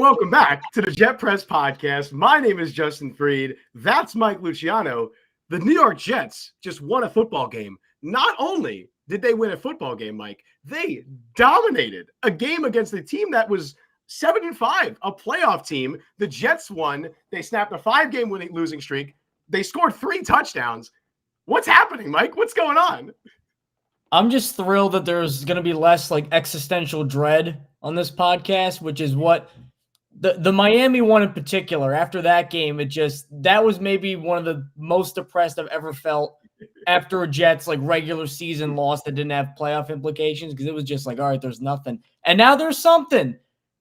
welcome back to the Jet Press Podcast. My name is Justin Fried. That's Mike Luciano. The New York Jets just won a football game. Not only did they win a football game, Mike, they dominated a game against a team that was 7-5, a playoff team. The Jets won. They snapped a 5-game losing streak. They scored 3 touchdowns. What's happening, Mike? What's going on? I'm just thrilled that there's going to be less like existential dread on this podcast, which is what the Miami one in particular. After that game, that was maybe one of the most depressed I've ever felt after a Jets like regular season loss that didn't have playoff implications, because it was just like, all right, there's nothing. And now there's something.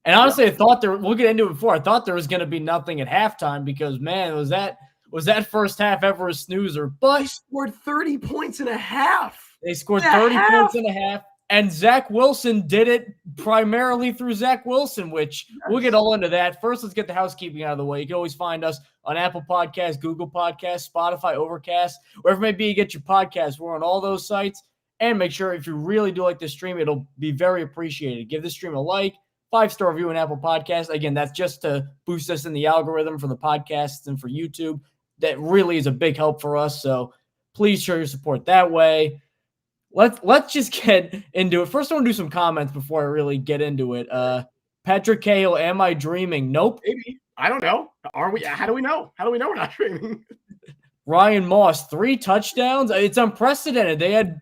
And honestly, I thought we'll get into it before. I thought there was going to be nothing at halftime because, man, was that first half ever a snoozer. But they scored 30 points and a half. They scored 30 points and a half. And Zach Wilson did it primarily through Zach Wilson, which we'll get all into that. First, let's get the housekeeping out of the way. You can always find us on Apple Podcasts, Google Podcasts, Spotify, Overcast, wherever it may be you get your podcasts. We're on all those sites. And make sure if you really do like this stream, it'll be very appreciated. Give this stream a like, 5-star review on Apple Podcasts. Again, that's just to boost us in the algorithm for the podcasts and for YouTube. That really is a big help for us. So please show your support that way. Let's just get into it. First, I want to do some comments before I really get into it. Patrick Cahill, am I dreaming? Nope. Maybe. I don't know. Are we? How do we know? How do we know we're not dreaming? Ryan Moss, 3 touchdowns. It's unprecedented. They had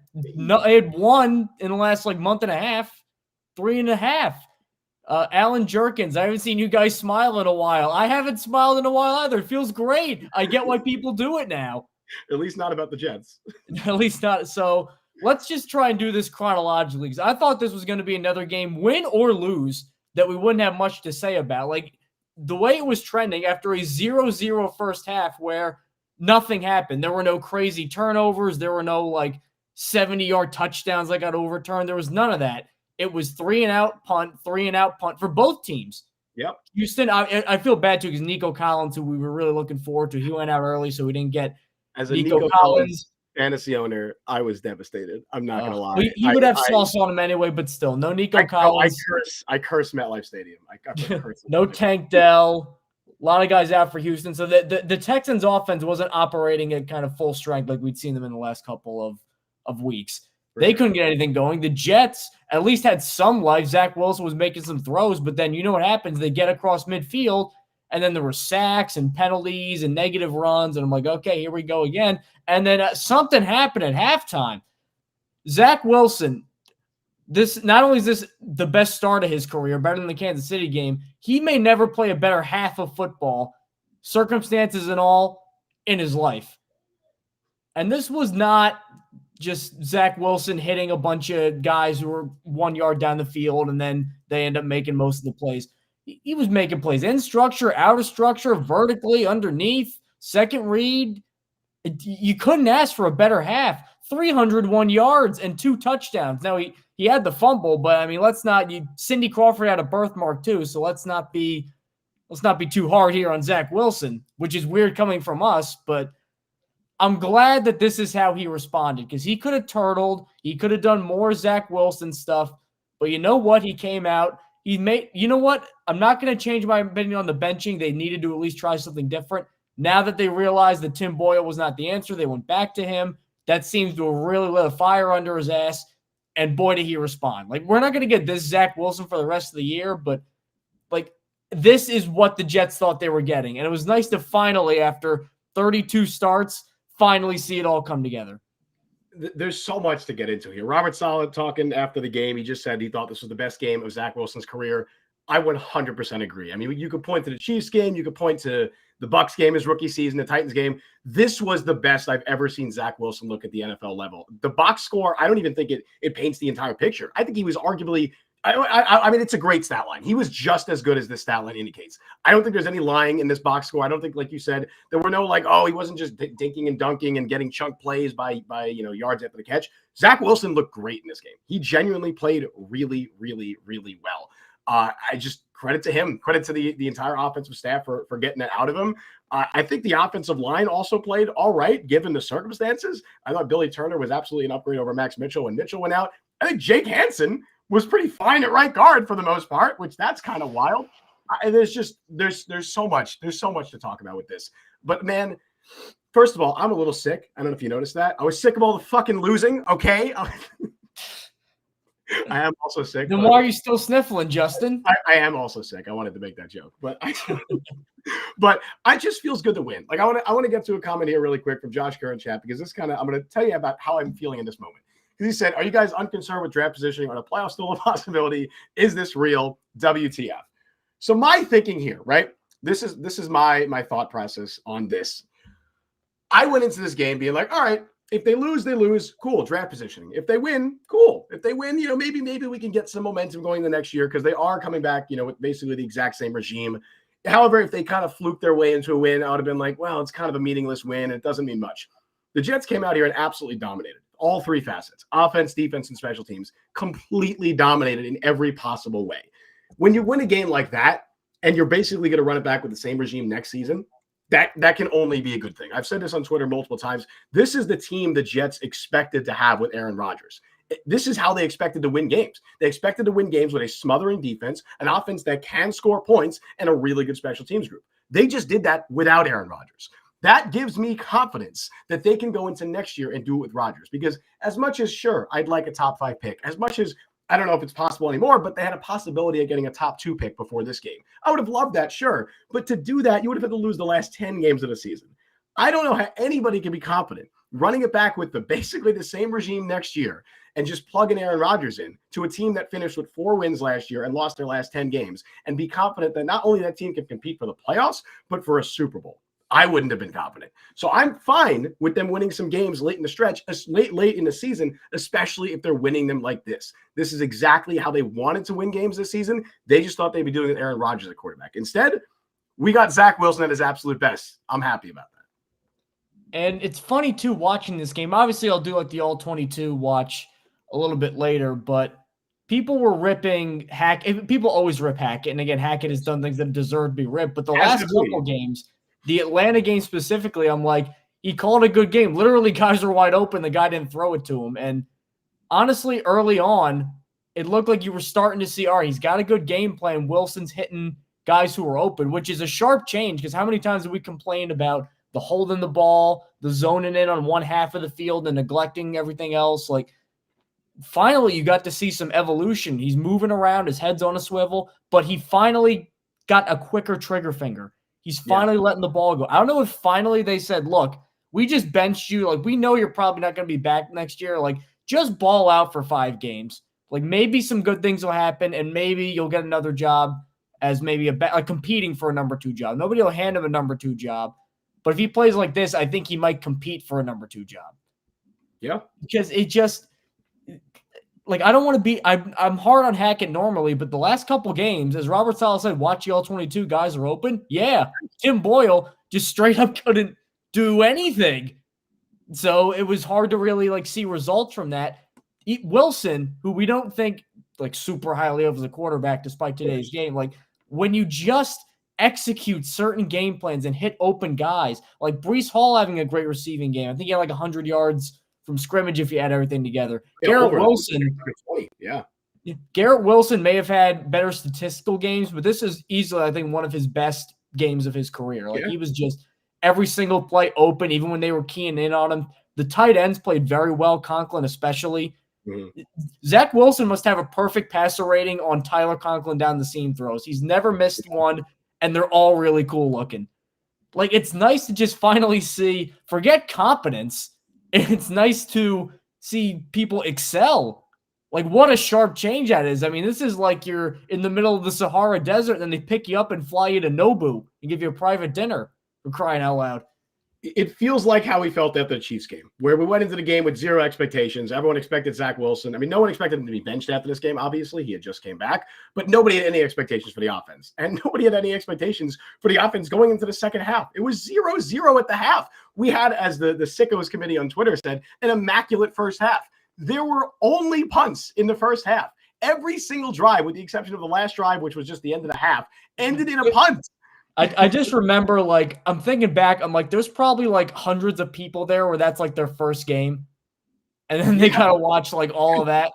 one in the last month and a half, 3.5. Alan Jerkins, I haven't seen you guys smile in a while. I haven't smiled in a while either. It feels great. I get why people do it now. At least not about the Jets. At least not. So let's just try and do this chronologically, because I thought this was going to be another game, win or lose, that we wouldn't have much to say about. Like, the way it was trending after a 0-0 first half where nothing happened. There were no crazy turnovers. There were no, 70-yard touchdowns that got overturned. There was none of that. It was 3-and-out punt, 3-and-out punt for both teams. Yep. Houston, I feel bad, too, because Nico Collins, who we were really looking forward to, he went out early, so we didn't get as a Nico Collins fantasy owner, I was devastated. I'm not going to lie. You would have sauce on him anyway, but still. No Nico Collins. I curse MetLife Stadium. No Tank Dell. A lot of guys out for Houston. So the Texans offense wasn't operating at kind of full strength like we'd seen them in the last couple of weeks. They couldn't get anything going. The Jets at least had some life. Zach Wilson was making some throws, but then you know what happens. They get across midfield, and then there were sacks and penalties and negative runs. And I'm like, okay, here we go again. And then something happened at halftime. Zach Wilson, not only is this the best start of his career, better than the Kansas City game, he may never play a better half of football, circumstances and all, in his life. And this was not just Zach Wilson hitting a bunch of guys who were 1 yard down the field and then they end up making most of the plays. He was making plays in structure, out of structure, vertically, underneath, second read. You couldn't ask for a better half. 301 yards and 2 touchdowns. Now, he had the fumble, but, I mean, Cindy Crawford had a birthmark too, so let's not be too hard here on Zach Wilson, which is weird coming from us, but I'm glad that this is how he responded, because he could have turtled. He could have done more Zach Wilson stuff, but you know what? He came out. You know what? I'm not going to change my opinion on the benching. They needed to at least try something different. Now that they realized that Tim Boyle was not the answer, they went back to him. That seems to have really lit a fire under his ass, and boy, did he respond. We're not going to get this Zach Wilson for the rest of the year, but, this is what the Jets thought they were getting. And it was nice to finally, after 32 starts, finally see it all come together. There's so much to get into here. Robert Saleh talking after the game, he just said he thought this was the best game of Zach Wilson's career. I 100% agree. I mean, you could point to the Chiefs game, you could point to the Bucs game, his rookie season, the Titans game. This was the best I've ever seen Zach Wilson look at the NFL level. The box score, I don't even think it paints the entire picture. I think he was arguably I mean, it's a great stat line. He was just as good as this stat line indicates. I don't think there's any lying in this box score. I don't think, like you said, there were no he wasn't just dinking and dunking and getting chunk plays by yards after the catch. Zach Wilson looked great in this game. He genuinely played really, really, really well. I just credit to him, credit to the entire offensive staff for getting it out of him. I think the offensive line also played all right, given the circumstances. I thought Billy Turner was absolutely an upgrade over Max Mitchell when Mitchell went out. I think Jake Hansen was pretty fine at right guard for the most part, which that's kind of wild. there's so much to talk about with this. But man, first of all, I'm a little sick. I don't know if you noticed that. I was sick of all the fucking losing. Okay. I am also sick. Then why are you still sniffling, Justin? I am also sick. I wanted to make that joke, but I just feels good to win. Like I want to get to a comment here really quick from Josh Kerr in chat, because this I'm going to tell you about how I'm feeling in this moment. Because he said, "Are you guys unconcerned with draft positioning? Are the playoffs still a possibility? Is this real? WTF?" So my thinking here, right? This is my thought process on this. I went into this game being like, all right, if they lose, they lose. Cool, draft positioning. If they win, cool. If they win, maybe we can get some momentum going the next year, because they are coming back, with basically the exact same regime. However, if they kind of fluke their way into a win, I would have been like, well, it's kind of a meaningless win, and it doesn't mean much. The Jets came out here and absolutely dominated all three facets: offense, defense, and special teams. Completely dominated in every possible way. When you win a game like that, and you're basically going to run it back with the same regime next season, that can only be a good thing. I've said this on Twitter multiple times. This is the team the Jets expected to have with Aaron Rodgers. This is how they expected to win games. They expected to win games with a smothering defense, an offense that can score points, and a really good special teams group. They just did that without Aaron Rodgers. That gives me confidence that they can go into next year and do it with Rodgers. Because as much as, sure, I'd like a top 5 pick, as much as I don't know if it's possible anymore, but they had a possibility of getting a top 2 pick before this game. I would have loved that, sure. But to do that, you would have had to lose the last 10 games of the season. I don't know how anybody can be confident running it back with basically the same regime next year and just plugging Aaron Rodgers in to a team that finished with 4 wins last year and lost their last 10 games, and be confident that not only that team can compete for the playoffs, but for a Super Bowl. I wouldn't have been confident. So I'm fine with them winning some games late in the stretch, late in the season, especially if they're winning them like this. This is exactly how they wanted to win games this season. They just thought they'd be doing it with Aaron Rodgers at quarterback. Instead, we got Zach Wilson at his absolute best. I'm happy about that. And it's funny, too, watching this game. Obviously, I'll do like the all-22 watch a little bit later, but people were ripping Hackett. People always rip Hackett. And again, Hackett has done things that deserve to be ripped. But the last couple games, the Atlanta game specifically, I'm like, he called a good game. Literally, guys are wide open. The guy didn't throw it to him. And honestly, early on, it looked like you were starting to see, all right, he's got a good game plan. Wilson's hitting guys who are open, which is a sharp change, because how many times have we complained about the holding the ball, the zoning in on one half of the field and neglecting everything else? Like, finally, you got to see some evolution. He's moving around. His head's on a swivel, but he finally got a quicker trigger finger. He's finally letting the ball go. I don't know if finally they said, look, we just benched you. Like, we know you're probably not going to be back next year. Like, just ball out for 5 games. Like, maybe some good things will happen, and maybe you'll get another job as maybe competing for a number 2 job. Nobody will hand him a number 2 job. But if he plays like this, I think he might compete for a number 2 job. Yeah. Because it just – like, I don't want to be – I'm hard on Hackett normally, but the last couple games, as Robert Saleh said, watch the all-22 guys are open. Yeah, Tim Boyle just straight up couldn't do anything. So it was hard to really, like, see results from that. Wilson, who we don't think, like, super highly of as a quarterback despite today's game, like, when you just execute certain game plans and hit open guys, like Breece Hall having a great receiving game. I think he had like 100 yards from scrimmage if you add everything together. Garrett Wilson, Garrett Wilson may have had better statistical games, but this is easily, I think, one of his best games of his career. Like, he was just every single play open, even when they were keying in on him. The tight ends played very well, Conklin especially. Zach Wilson must have a perfect passer rating on Tyler Conklin down the seam throws. He's never missed one, and they're all really cool looking. Like, it's nice to just finally see, forget competence, it's nice to see people excel. Like, what a sharp change that is. I mean, this is like you're in the middle of the Sahara Desert, and then they pick you up and fly you to Nobu and give you a private dinner, for crying out loud. It feels like how we felt after the Chiefs game, where we went into the game with zero expectations. Everyone expected Zach Wilson. I mean, no one expected him to be benched after this game, obviously. He had just came back. But nobody had any expectations for the offense. And nobody had any expectations for the offense going into the second half. It was 0-0 at the half. We had, as the Sickos committee on Twitter said, an immaculate first half. There were only punts in the first half. Every single drive, with the exception of the last drive, which was just the end of the half, ended in a punt. I just remember, like, I'm thinking back, I'm like, there's probably like hundreds of people there where that's like their first game. And then they kind of watch like all of that.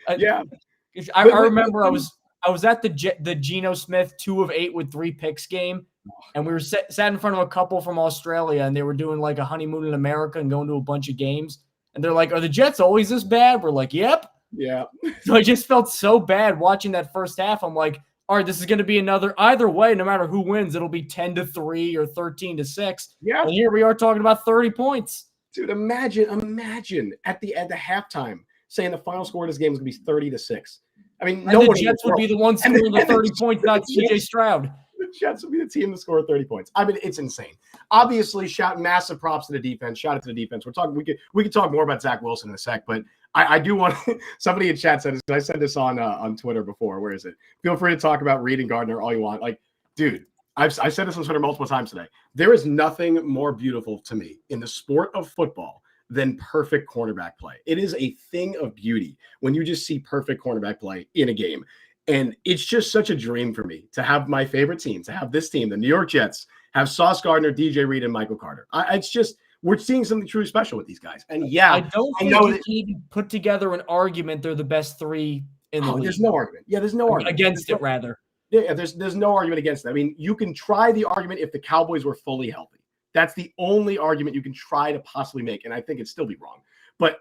I remember I was I was at the Geno Smith 2 of 8 with 3 picks game, and we were sat in front of a couple from Australia, and they were doing like a honeymoon in America and going to a bunch of games. And they're like, "Are the Jets always this bad?" We're like, "Yep." Yeah. So I just felt so bad watching that first half. I'm like, all right, this is going to be either way, no matter who wins, it'll be 10-3 or 13-6. Yeah. And here we are talking about 30 points. Dude, imagine at the halftime saying the final score of this game is going to be 30-6. I mean, no one. The Jets would be the ones scoring the 30 points, not CJ Stroud. The Jets would be the team to score 30 points. I mean, it's insane. Obviously, massive props to the defense. Shout out to the defense. We could talk more about Zach Wilson in a sec, but I do want somebody in chat said this. I said this on Twitter before. Where is it? Feel free to talk about Reed and Gardner all you want. Like, dude, I've said this on Twitter multiple times today. There is nothing more beautiful to me in the sport of football than perfect cornerback play. It is a thing of beauty when you just see perfect cornerback play in a game. And it's just such a dream for me to have my favorite team, to have this team, the New York Jets, have Sauce Gardner, DJ Reed, and Michael Carter. It's just, we're seeing something truly special with these guys. And yeah, I don't think you can even put together an argument they're the best 3 in the league. There's no argument. Yeah, there's no argument. Against it, rather. Yeah, there's no argument against that. I mean, you can try the argument if the Cowboys were fully healthy. That's the only argument you can try to possibly make, and I think it'd still be wrong. But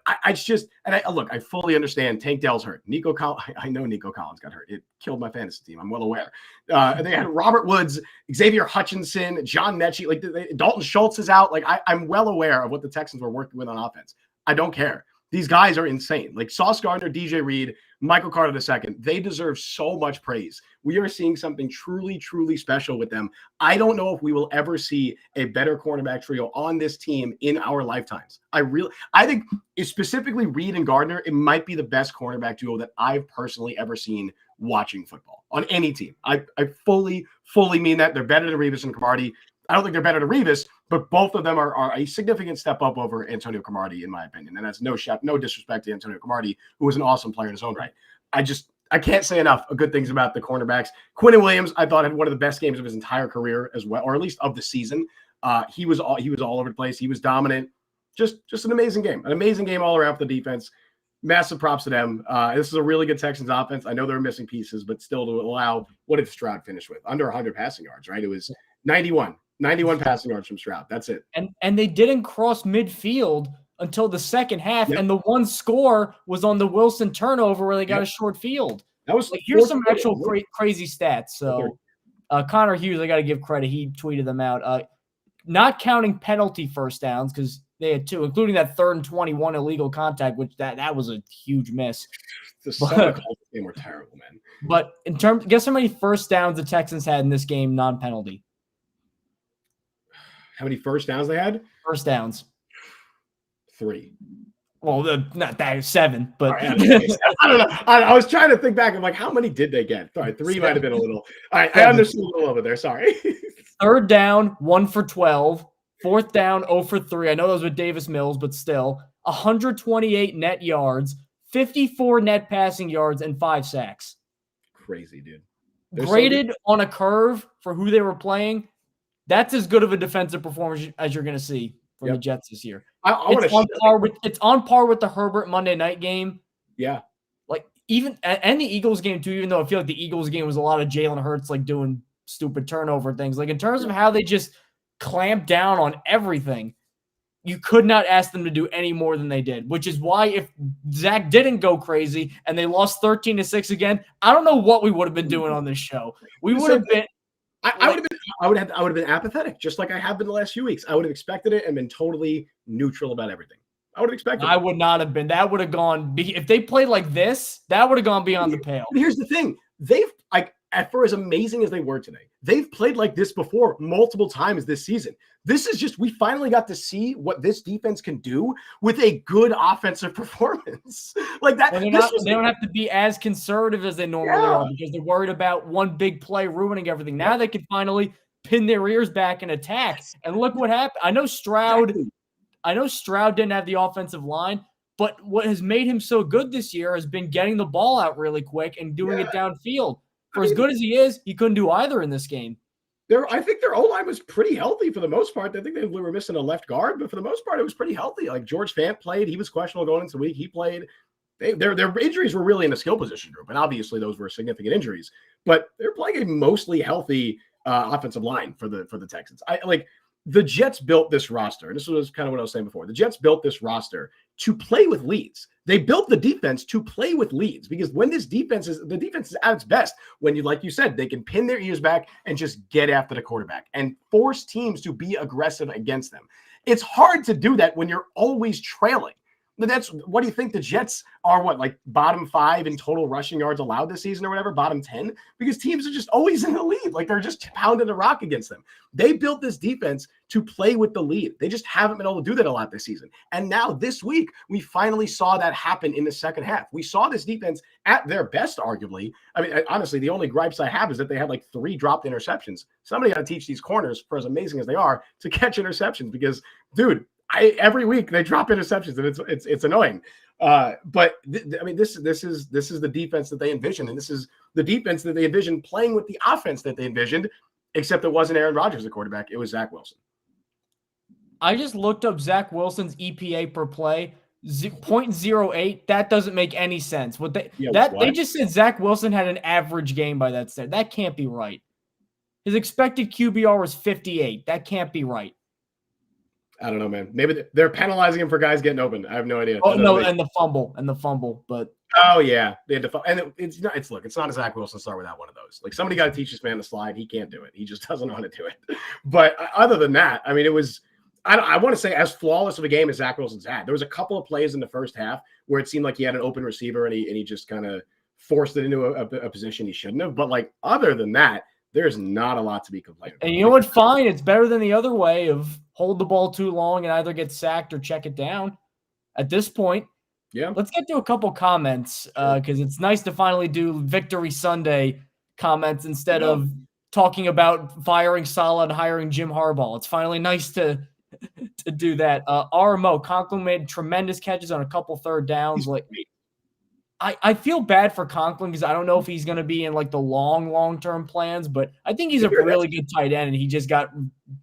look, I fully understand Tank Dell's hurt. I know Nico Collins got hurt. It killed my fantasy team. I'm well aware. They had Robert Woods, Xavier Hutchinson, John Mechie, like Dalton Schultz is out. Like I'm well aware of what the Texans were working with on offense. I don't care. These guys are insane. Like Sauce Gardner, DJ Reed, Michael Carter II, they deserve so much praise. We are seeing something truly, truly special with them. I don't know if we will ever see a better cornerback trio on this team in our lifetimes. I think specifically Reed and Gardner, it might be the best cornerback duo that I've personally ever seen watching football on any team. I fully mean that. They're better than Revis and Cromartie. I don't think they're better than Revis, but both of them are a significant step up over Antonio Cromartie, in my opinion. And that's no disrespect to Antonio Cromartie, who was an awesome player in his own right. I can't say enough good things about the cornerbacks. Quinnen Williams, I thought, had one of the best games of his entire career as well, or at least of the season. He was all over the place. He was dominant. Just an amazing game. An amazing game all around for the defense. Massive props to them. This is a really good Texans offense. I know they're missing pieces, but still to allow, what did Stroud finish with? Under 100 passing yards, right? It was 91 passing yards from Stroud. That's it. And they didn't cross midfield until the second half. Yep. And the one score was on the Wilson turnover where they got a short field. That was like, here's some actual crazy stats. So Connor Hughes, I got to give credit. He tweeted them out. Not counting penalty first downs, because they had 2, including that 3rd and 21 illegal contact, which that was a huge miss. The second calls game were terrible, man. But guess how many first downs the Texans had in this game, non-penalty? How many first downs they had? First downs. 3. Well, not that 7, but right, I don't know. I was trying to think back. I'm like, how many did they get? Sorry, 3 might have been a little. All right, I understood a little bit there. Sorry. 3rd down, 1 for 12. 4th down, 0 for 3. I know those with Davis Mills, but still 128 net yards, 54 net passing yards, and 5 sacks. Crazy, dude. Graded on a curve for who they were playing. That's as good of a defensive performance as you're going to see from the Jets this year. It's on par with the Herbert Monday night game. Yeah. Like and the Eagles game too, even though I feel like the Eagles game was a lot of Jalen Hurts like doing stupid turnover things. Like in terms of how they just clamped down on everything, you could not ask them to do any more than they did, which is why if Zach didn't go crazy and they lost 13-6 again, I don't know what we would have been doing on this show. We would have been I would have been apathetic, just like I have been the last few weeks. I would have expected it and been totally neutral about everything. I would have expected it. I would not have been. That would have gone, if they played like this, that would have gone beyond the pale. Here's the thing. For as amazing as they were today, they've played like this before multiple times this season. This is just, we finally got to see what this defense can do with a good offensive performance. Like that. Well, they don't have to be as conservative as they normally are because they're worried about one big play ruining everything. Now they can finally pin their ears back and attack. And look what happened. I know Stroud didn't have the offensive line, but what has made him so good this year has been getting the ball out really quick and doing it downfield. For as good as he is, he couldn't do either in this game. I think their O-line was pretty healthy for the most part. I think they were missing a left guard, but for the most part, it was pretty healthy. Like George Fant played. He was questionable going into the week. He played. Their injuries were really in the skill position group, and obviously those were significant injuries. But they're playing a mostly healthy offensive line for the Texans. The Jets built this roster, and this was kind of what I was saying before. The Jets built this roster to play with leads. They built the defense to play with leads, because when the defense is at its best, when like you said, they can pin their ears back and just get after the quarterback and force teams to be aggressive against them. It's hard to do that when you're always trailing. That's what do you think the Jets are? What, like bottom 5 in total rushing yards allowed this season or whatever, bottom 10? Because teams are just always in the lead. Like they're just pounding the rock against them. They built this defense to play with the lead. They just haven't been able to do that a lot this season. And now this week, we finally saw that happen in the second half. We saw this defense at their best, arguably. I mean, honestly, the only gripes I have is that they had like 3 dropped interceptions. Somebody got to teach these corners, for as amazing as they are, to catch interceptions, because, dude, every week they drop interceptions, and it's annoying. But this is the defense that they envisioned, and this is the defense that they envisioned playing with the offense that they envisioned, except it wasn't Aaron Rodgers the quarterback; it was Zach Wilson. I just looked up Zach Wilson's EPA per play, 0.08. That doesn't make any sense. They just said Zach Wilson had an average game by that stat. That can't be right. His expected QBR was 58. That can't be right. I don't know, man. Maybe they're penalizing him for guys getting open. I have no idea. Oh no, and the fumble. But oh yeah, they had to. And it's not a Zach Wilson start without one of those. Like, somebody got to teach this man to slide. He can't do it. He just doesn't know how to do it. But other than that, I mean, it was. I want to say as flawless of a game as Zach Wilson's had. There was a couple of plays in the first half where it seemed like he had an open receiver and he just kind of forced it into a position he shouldn't have. But like, other than that, there's not a lot to be complaining about. And you know what? Fine. It's better than the other way of hold the ball too long and either get sacked or check it down. At this point, yeah. Let's get to a couple comments because it's nice to finally do Victory Sunday comments instead of talking about firing Saleh and hiring Jim Harbaugh. It's finally nice to do that. RMO, Conklin made tremendous catches on a couple third downs. I feel bad for Conklin because I don't know if he's going to be in like the long-term plans, but I think he's a really good tight end, and he just got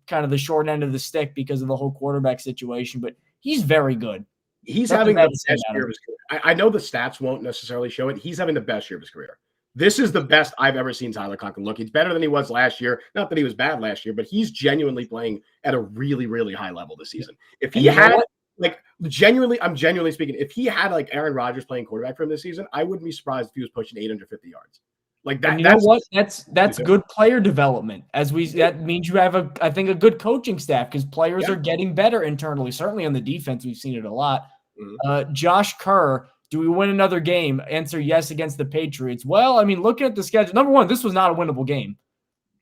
kind of the short end of the stick because of the whole quarterback situation, but he's very good. He's having the best year of his career. I know the stats won't necessarily show it. He's having the best year of his career. This is the best I've ever seen Tyler Conklin look. He's better than he was last year. Not that he was bad last year, but he's genuinely playing at a really, really high level this season. If he had, like, I'm genuinely speaking, if he had like Aaron Rodgers playing quarterback for him this season, I wouldn't be surprised if he was pushing 850 yards. Like that. And you know what? That's good player development. That means you have I think a good coaching staff because players are getting better internally. Certainly on the defense, we've seen it a lot. Mm-hmm. Josh Kerr. Do we win another game? Answer yes against the Patriots. Well, I mean, looking at the schedule, number one, this was not a winnable game.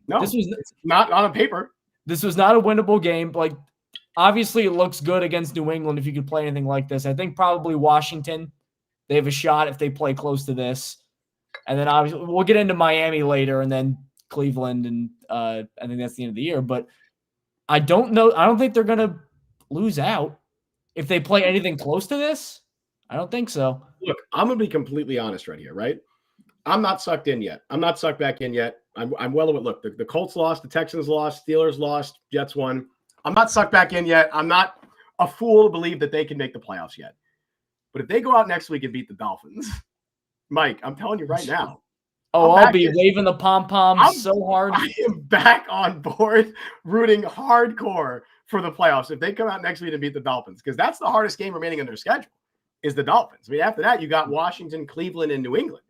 No, this was not on paper. This was not a winnable game. Like, obviously, it looks good against New England if you could play anything like this. I think probably Washington, they have a shot if they play close to this. And then obviously, we'll get into Miami later and then Cleveland, and I think that's the end of the year. But I don't know. I don't think they're going to lose out if they play anything close to this. I don't think so. Look, I'm going to be completely honest right here, right? I'm not sucked in yet. I'm not sucked back in yet. I'm well aware. Look, the Colts lost, the Texans lost, Steelers lost, Jets won. I'm not sucked back in yet. I'm not a fool to believe that they can make the playoffs yet. But if they go out next week and beat the Dolphins, Mike, I'm telling you right now. Oh, I'll be waving the pom-poms so hard. I am back on board rooting hardcore for the playoffs if they come out next week and beat the Dolphins, because that's the hardest game remaining in their schedule. Is the Dolphins. I mean, after that, you got Washington, Cleveland, and New England.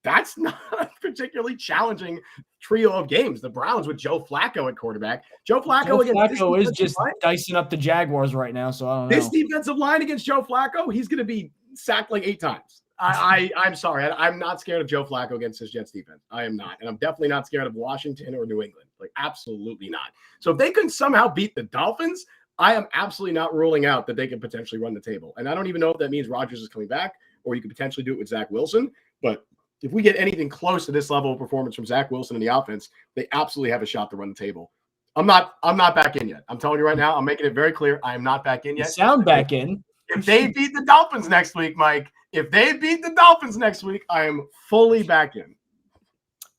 That's not a particularly challenging trio of games. The Browns with Joe Flacco at quarterback. Joe Flacco is just dicing up the Jaguars right now, so I don't know. This defensive line against Joe Flacco, he's going to be sacked like 8 times. I'm sorry. I'm not scared of Joe Flacco against his Jets defense. I am not. And I'm definitely not scared of Washington or New England. Like, absolutely not. So if they can somehow beat the Dolphins, I am absolutely not ruling out that they can potentially run the table. And I don't even know if that means Rodgers is coming back, or you could potentially do it with Zach Wilson. But if we get anything close to this level of performance from Zach Wilson in the offense, they absolutely have a shot to run the table. I'm not back in yet. I'm telling you right now, I'm making it very clear. I am not back in yet. You sound back in. If they beat the Dolphins next week, Mike, I am fully back in.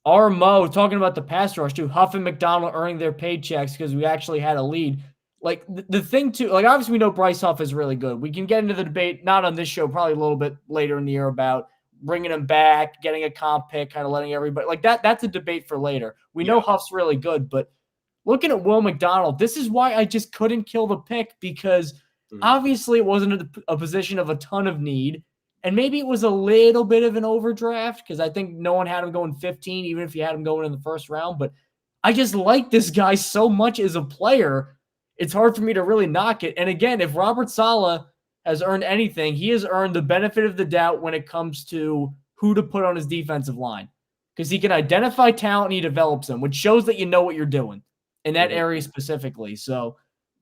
Armo talking about the pass rush too. Huff and McDonald earning their paychecks because we actually had a lead. like the thing too, like obviously we know Bryce Huff is really good. We can get into the debate, not on this show, probably a little bit later in the year about bringing him back, getting a comp pick, kind of letting everybody like that. That's a debate for later. We know Huff's really good, but looking at Will McDonald, this is why I just couldn't kill the pick, because obviously it wasn't a position of a ton of need. And maybe it was a little bit of an overdraft because I think no one had him going 15, even if you had him going in the first round. But I just like this guy so much as a player. It's hard for me to really knock it. And again, if Robert Saleh has earned anything, he has earned the benefit of the doubt when it comes to who to put on his defensive line, because he can identify talent and he develops them, which shows that you know what you're doing in that area specifically. So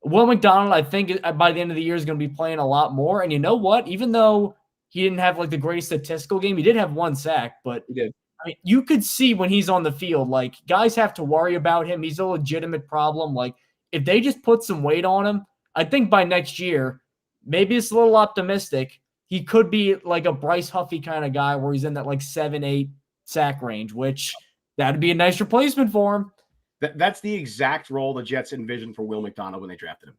Will McDonald, I think by the end of the year is going to be playing a lot more. And you know what? Even though he didn't have like the greatest statistical game, he did have 1 sack, but He did. I mean, you could see when he's on the field, like guys have to worry about him. He's a legitimate problem. Like if they just put some weight on him, I think by next year, maybe it's a little optimistic, he could be like a Bryce Huffy kind of guy where he's in that like 7-8 sack range, which that'd be a nice replacement for him. That's the exact role the Jets envisioned for Will McDonald when they drafted him.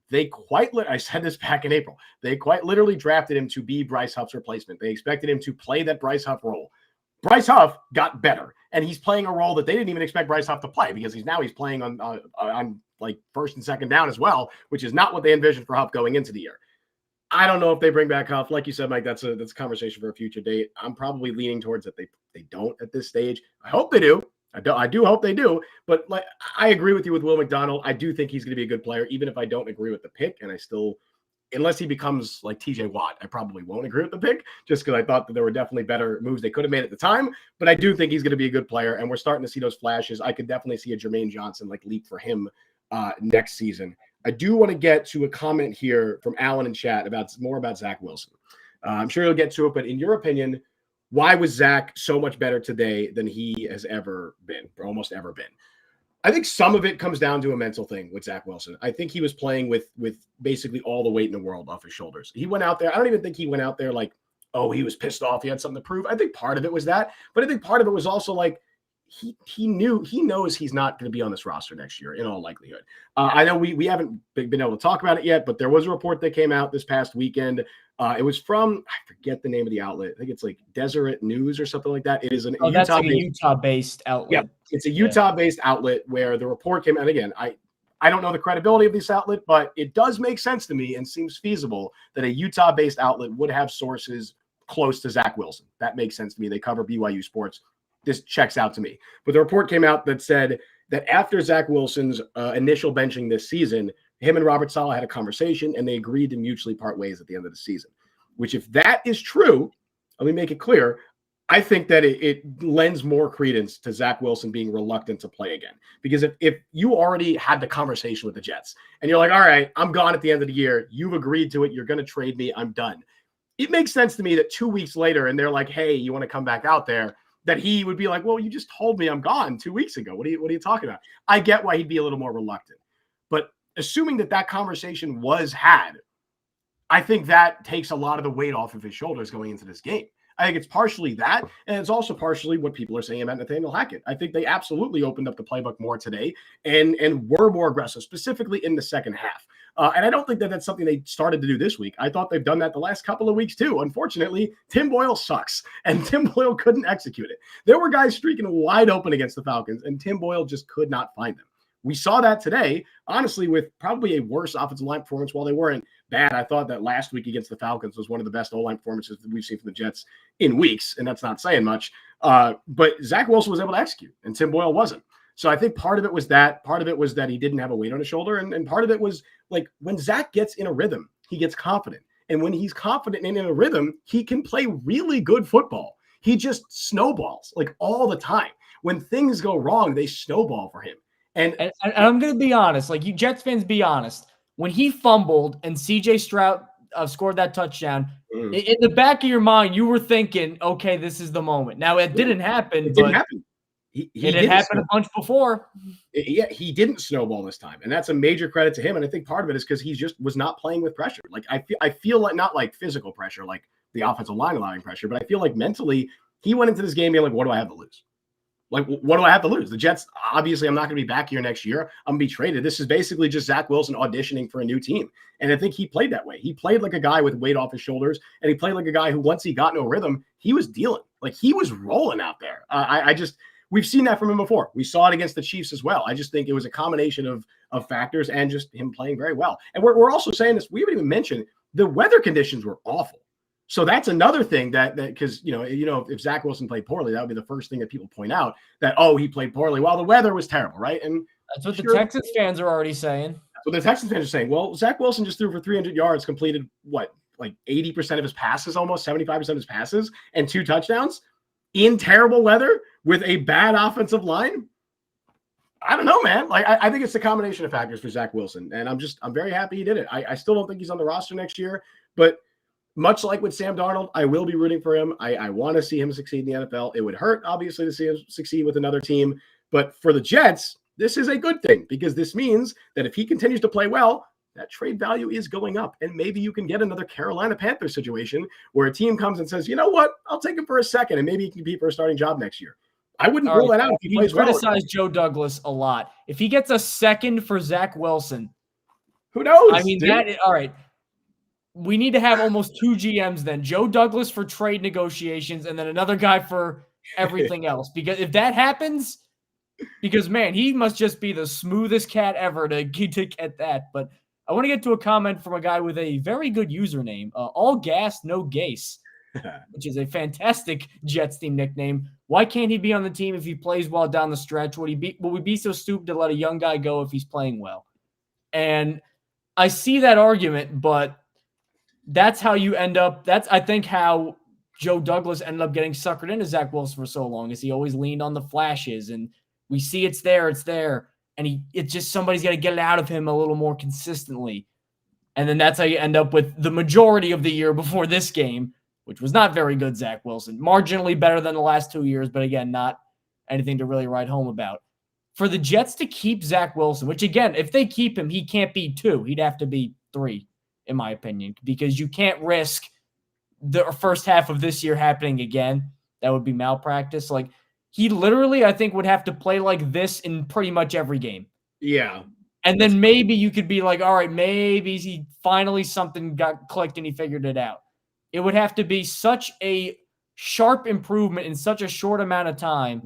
I said this back in April. They quite literally drafted him to be Bryce Huff's replacement. They expected him to play that Bryce Huff role. Bryce Huff got better, and he's playing a role that they didn't even expect Bryce Huff to play, because he's playing on like first and second down as well, which is not what they envisioned for Huff going into the year. I don't know if they bring back Huff. Like you said, Mike, that's a conversation for a future date. I'm probably leaning towards that they don't at this stage. I hope they do. I do hope they do, but like I agree with you with Will McDonald. I do think he's going to be a good player, even if I don't agree with the pick. And I still, unless he becomes like TJ Watt, I probably won't agree with the pick, just because I thought that there were definitely better moves they could have made at the time. But I do think he's going to be a good player, and we're starting to see those flashes. I could definitely see a Jermaine Johnson like leap for him next season. I do want to get to a comment here from Alan in chat about more about Zach Wilson. I'm sure you'll get to it, but in your opinion, why was Zach so much better today than he has ever been, or almost ever been? I think some of it comes down to a mental thing with Zach Wilson. I think he was playing with basically all the weight in the world off his shoulders. He went out there. I don't even think he went out there like, oh, he was pissed off. He had something to prove. I think part of it was that, but I think part of it was also like he knows he's not going to be on this roster next year in all likelihood. I know we haven't been able to talk about it yet, but there was a report that came out this past weekend. It was from, I forget the name of the outlet. I think it's like Deseret News or something like that. It is an Utah-based outlet. Yeah, it's a Utah-based outlet where the report came out. Again, I don't know the credibility of this outlet, but it does make sense to me and seems feasible that a Utah-based outlet would have sources close to Zach Wilson. That makes sense to me. They cover BYU sports. This checks out to me. But the report came out that said that after Zach Wilson's initial benching this season, him and Robert Saleh had a conversation and they agreed to mutually part ways at the end of the season, which if that is true, let me make it clear, I think that it lends more credence to Zach Wilson being reluctant to play again. Because if you already had the conversation with the Jets and you're like, all right, I'm gone at the end of the year, you've agreed to it, you're going to trade me, I'm done. It makes sense to me that 2 weeks later and they're like, hey, you want to come back out there, that he would be like, well, you just told me I'm gone 2 weeks ago. What are you talking about? I get why he'd be a little more reluctant. But assuming that conversation was had, I think that takes a lot of the weight off of his shoulders going into this game. I think it's partially that, and it's also partially what people are saying about Nathaniel Hackett. I think they absolutely opened up the playbook more today and were more aggressive, specifically in the second half. And I don't think that that's something they started to do this week. I thought they've done that the last couple of weeks too. Unfortunately, Tim Boyle sucks, and Tim Boyle couldn't execute it. There were guys streaking wide open against the Falcons, and Tim Boyle just could not find them. We saw that today, honestly, with probably a worse offensive line performance. While they weren't bad, I thought that last week against the Falcons was one of the best O-line performances that we've seen from the Jets in weeks, and that's not saying much. But Zach Wilson was able to execute, and Tim Boyle wasn't. So I think part of it was that. Part of it was that he didn't have a weight on his shoulder, and part of it was like when Zach gets in a rhythm, he gets confident. And when he's confident and in a rhythm, he can play really good football. He just snowballs like all the time. When things go wrong, they snowball for him. And I'm going to be honest, like you Jets fans, be honest. When he fumbled and CJ Stroud scored that touchdown, in the back of your mind, you were thinking, okay, this is the moment. Now, it didn't happen. It didn't happen. It had happened a bunch before. Yeah, he didn't snowball this time. And that's a major credit to him. And I think part of it is because he just was not playing with pressure. Like I feel like not like physical pressure, like the offensive line allowing pressure, but I feel like mentally he went into this game being like, what do I have to lose? Like, what do I have to lose? The Jets, obviously, I'm not going to be back here next year. I'm going to be traded. This is basically just Zach Wilson auditioning for a new team. And I think he played that way. He played like a guy with weight off his shoulders, and he played like a guy who, once he got no rhythm, he was dealing. Like, he was rolling out there. We've seen that from him before. We saw it against the Chiefs as well. I just think it was a combination of factors and just him playing very well. And we're also saying this, we haven't even mentioned the weather conditions were awful. So that's another thing that because if Zach Wilson played poorly, that would be the first thing that people point out, that he played poorly. Well, the weather was terrible, right? And that's what the Texans fans are already saying. That's what the Texans fans are saying. Well, Zach Wilson just threw for 300 yards, completed like 80% of his passes, almost 75% of his passes, and 2 touchdowns in terrible weather with a bad offensive line. I don't know, man. Like, I think it's a combination of factors for Zach Wilson, and I'm very happy he did it. I still don't think he's on the roster next year, but much like with Sam Darnold, I will be rooting for him. I want to see him succeed in the NFL. It would hurt, obviously, to see him succeed with another team. But for the Jets, this is a good thing, because this means that if he continues to play well, that trade value is going up. And maybe you can get another Carolina Panthers situation where a team comes and says, you know what, I'll take him for a second, and maybe he can compete for a starting job next year. I wouldn't rule that out if he plays well. Criticized Joe Douglas a lot. If he gets a second for Zach Wilson, who knows? I mean, all right. We need to have almost 2 GMs then. Joe Douglas for trade negotiations and then another guy for everything else. Because if that happens, man, he must just be the smoothest cat ever to get that. But I want to get to a comment from a guy with a very good username, all gas, no Gase, which is a fantastic Jets team nickname. Why can't he be on the team if he plays well down the stretch? Will we be so stupid to let a young guy go if he's playing well? And I see that argument, but that's how you end up. That's, I think, how Joe Douglas ended up getting suckered into Zach Wilson for so long, is he always leaned on the flashes, and we see it's there. And it's just somebody's got to get it out of him a little more consistently. And then that's how you end up with the majority of the year before this game, which was not very good, Zach Wilson. Marginally better than the last 2 years, but again, not anything to really write home about. For the Jets to keep Zach Wilson, which again, if they keep him, he can't be 2. He'd have to be 3. In my opinion, because you can't risk the first half of this year happening again. That would be malpractice. Like, he literally, I think, would have to play like this in pretty much every game. Yeah. And then maybe you could be like, all right, maybe he finally something got clicked and he figured it out. It would have to be such a sharp improvement in such a short amount of time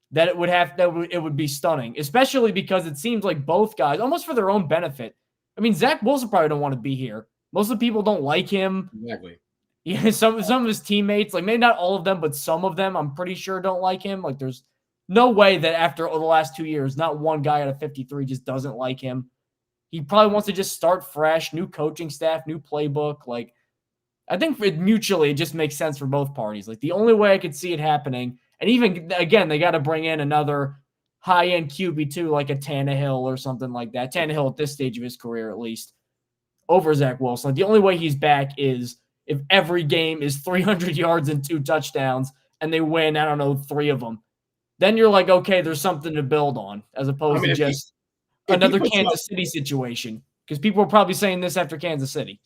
that it would be stunning, especially because it seems like both guys, almost for their own benefit. I mean, Zach Wilson probably don't want to be here. Most of the people don't like him. Exactly. Yeah, some of his teammates, like maybe not all of them, but some of them, I'm pretty sure don't like him. Like, there's no way that after the last 2 years, not one guy out of 53 just doesn't like him. He probably wants to just start fresh, new coaching staff, new playbook. Like, I think mutually, it just makes sense for both parties. Like, the only way I could see it happening, and even again, they got to bring in another high-end QB2, like a Tannehill or something like that. Tannehill at this stage of his career, at least, over Zach Wilson. Like, the only way he's back is if every game is 300 yards and 2 touchdowns and they win, I don't know, 3 of them. Then you're like, okay, there's something to build on, as opposed to just another Kansas City situation. Because people were probably saying this after Kansas City.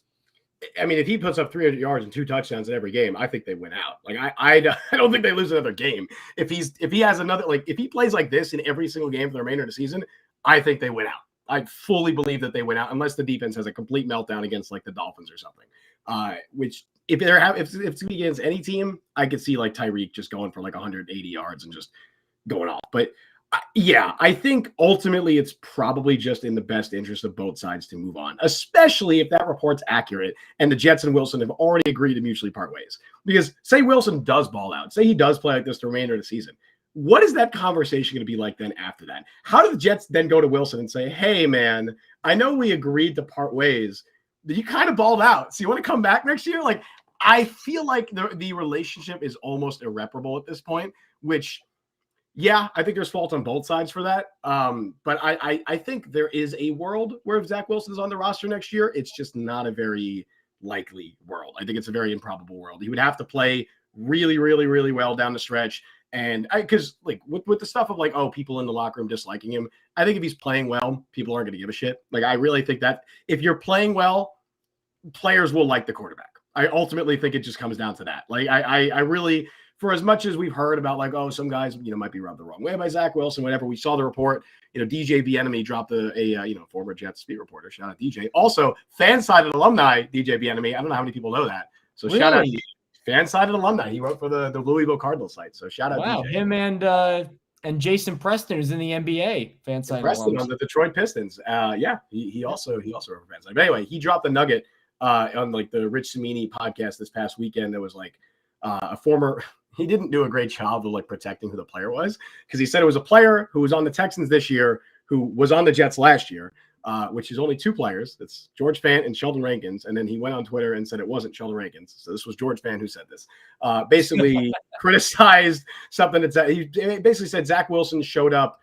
I mean, if he puts up 300 yards and 2 touchdowns in every game, I think they win out. Like, I don't think they lose another game. If he has another, like, if he plays like this in every single game for the remainder of the season, I think they win out. I fully believe that they win out, unless the defense has a complete meltdown against like the Dolphins or something. Which if it's against any team, I could see like Tyreek just going for like 180 yards and just going off. But yeah, I think ultimately it's probably just in the best interest of both sides to move on, especially if that report's accurate and the Jets and Wilson have already agreed to mutually part ways. Because say Wilson does ball out, say he does play like this the remainder of the season, what is that conversation going to be like then after that? How do the Jets then go to Wilson and say, hey, man, I know we agreed to part ways, but you kind of balled out. So you want to come back next year? Like, I feel like the relationship is almost irreparable at this point, which – yeah, I think there's fault on both sides for that. But I think there is a world where if Zach Wilson is on the roster next year, it's just not a very likely world. I think it's a very improbable world. He would have to play really, really, really well down the stretch. And because like with the stuff of like, oh, people in the locker room disliking him, I think if he's playing well, people aren't going to give a shit. Like, I really think that if you're playing well, players will like the quarterback. I ultimately think it just comes down to that. Like, I really, for as much as we've heard about like, oh, some guys, might be rubbed the wrong way by Zach Wilson, whatever. We saw the report, DJ Bieniemy dropped a former Jets beat reporter. Shout out DJ. Also, fan-sided alumni, DJ Bieniemy. I don't know how many people know that. So really? Shout out fan-sided alumni. He wrote for the Louisville Cardinals site. So shout out wow, DJ. Him and Jason Preston, who's in the NBA, fan-sided Preston alums. on the Detroit Pistons. He also wrote for fan-sided. But anyway, he dropped the nugget on like the Rich Cimini podcast this past weekend. That was like a former. He didn't do a great job of like protecting who the player was, because he said it was a player who was on the Texans this year who was on the Jets last year, which is only two players. It's George Fant and Sheldon Rankins. And then he went on Twitter and said it wasn't Sheldon Rankins. So this was George Fant who said this. Basically criticized something that he basically said Zach Wilson showed up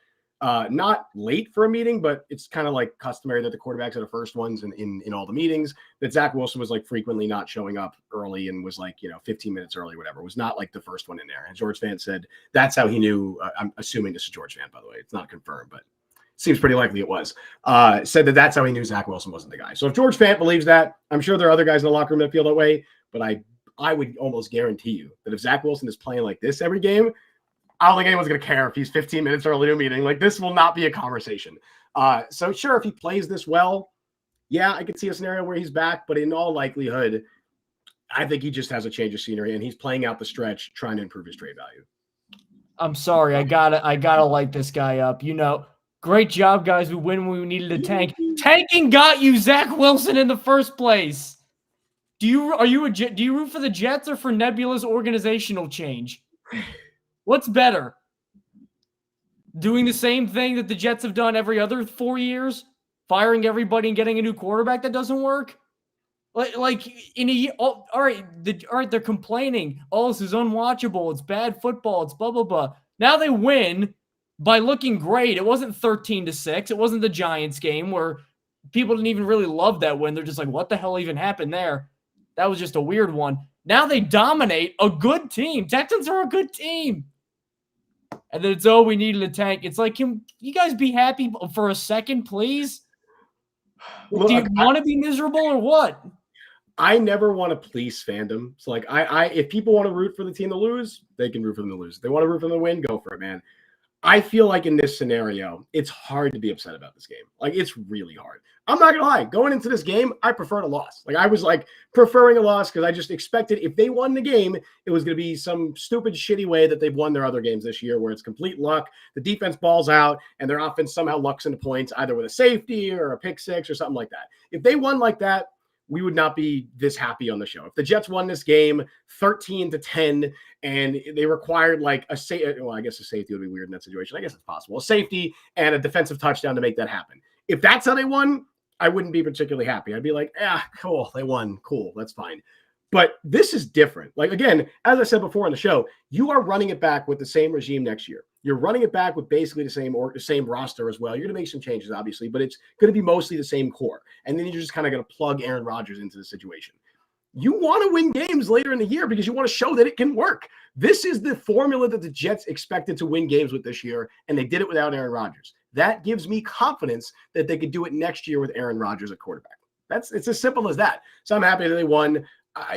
not late for a meeting, but it's kind of like customary that the quarterbacks are the first ones in all the meetings, that Zach Wilson was like frequently not showing up early and was like, 15 minutes early, whatever, was not like the first one in there. And George Fant said that's how he knew. I'm assuming this is George Fant, by the way. It's not confirmed, but seems pretty likely it was. Said that's how he knew Zach Wilson wasn't the guy. So if George Fant believes that, I'm sure there are other guys in the locker room that feel that way, but I would almost guarantee you that if Zach Wilson is playing like this every game, I don't think anyone's going to care if he's 15 minutes early to a meeting. Like, this will not be a conversation. So sure, if he plays this well, yeah, I could see a scenario where he's back, but in all likelihood, I think he just has a change of scenery and he's playing out the stretch, trying to improve his trade value. I'm sorry. I gotta light this guy up. Great job, guys. We win when we needed a tank. Tanking got you Zach Wilson in the first place. Do you root for the Jets or for Nebula's organizational change? What's better? Doing the same thing that the Jets have done every other 4 years? Firing everybody and getting a new quarterback that doesn't work? Like in a year, all right, they're complaining. Oh, this is unwatchable. It's bad football. It's blah, blah, blah. Now they win by looking great. It wasn't 13-6. It wasn't the Giants game where people didn't even really love that win. They're just like, what the hell even happened there? That was just a weird one. Now they dominate a good team. Texans are a good team. And then it's, we needed a tank. It's like, can you guys be happy for a second, please? Look, do you want to be miserable or what? I never want to police fandom. So like, if people want to root for the team to lose, they can root for them to lose. If they want to root for them to win, go for it, man. I feel like in this scenario, it's hard to be upset about this game. Like, it's really hard. I'm not going to lie. Going into this game, I preferred a loss. Like, I was like preferring a loss because I just expected if they won the game, it was going to be some stupid, shitty way that they've won their other games this year where it's complete luck. The defense balls out and their offense somehow lucks into points, either with a safety or a pick six or something like that. If they won like that, we would not be this happy on the show. If the Jets won this game 13-10 and they required like I guess a safety would be weird in that situation. I guess it's possible. A safety and a defensive touchdown to make that happen. If that's how they won, I wouldn't be particularly happy. I'd be like, cool, they won. Cool, that's fine. But this is different. Like, again, as I said before on the show, you are running it back with the same regime next year. You're running it back with basically the same roster as well. You're going to make some changes, obviously, but it's going to be mostly the same core. And then you're just kind of going to plug Aaron Rodgers into the situation. You want to win games later in the year because you want to show that it can work. This is the formula that the Jets expected to win games with this year, and they did it without Aaron Rodgers. That gives me confidence that they could do it next year with Aaron Rodgers at quarterback. It's as simple as that. So I'm happy that they won.